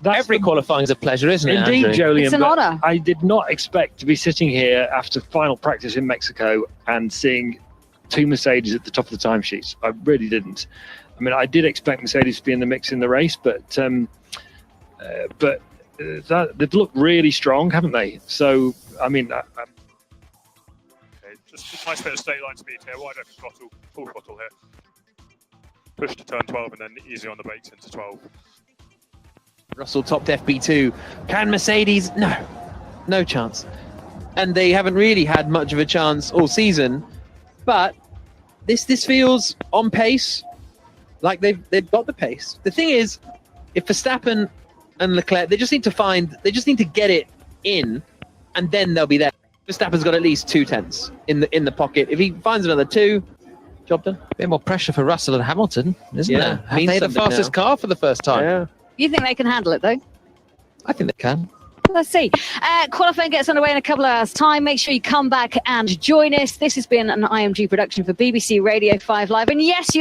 every qualifying is a pleasure, isn't it? Indeed, Andrew? Jolien. It's an honour. I did not expect to be sitting here after final practice in Mexico and seeing 2 Mercedes at the top of the timesheets. I really didn't. I mean, I did expect Mercedes to be in the mix in the race, but they've looked really strong, haven't they? So, I mean, Okay, just nice bit of straight line speed here. Wide open throttle, full throttle here. Push to turn 12 and then easy on the brakes into 12. Russell topped FP2. Can Mercedes? No chance. And they haven't really had much of a chance all season. But this feels on pace, like they've got the pace. The thing is, if Verstappen and Leclerc, they just need to get it in, and then they'll be there. Verstappen's got at least 2 tenths in the pocket. If he finds another 2, job done. A bit more pressure for Russell and Hamilton, isn't Yeah, there? Have they the fastest car for the first time? Yeah. You think they can handle it, though? I think they can. Let's see. Qualifying gets underway in a couple of hours' time. Make sure you come back and join us. This has been an IMG production for BBC Radio 5 Live. And yes, you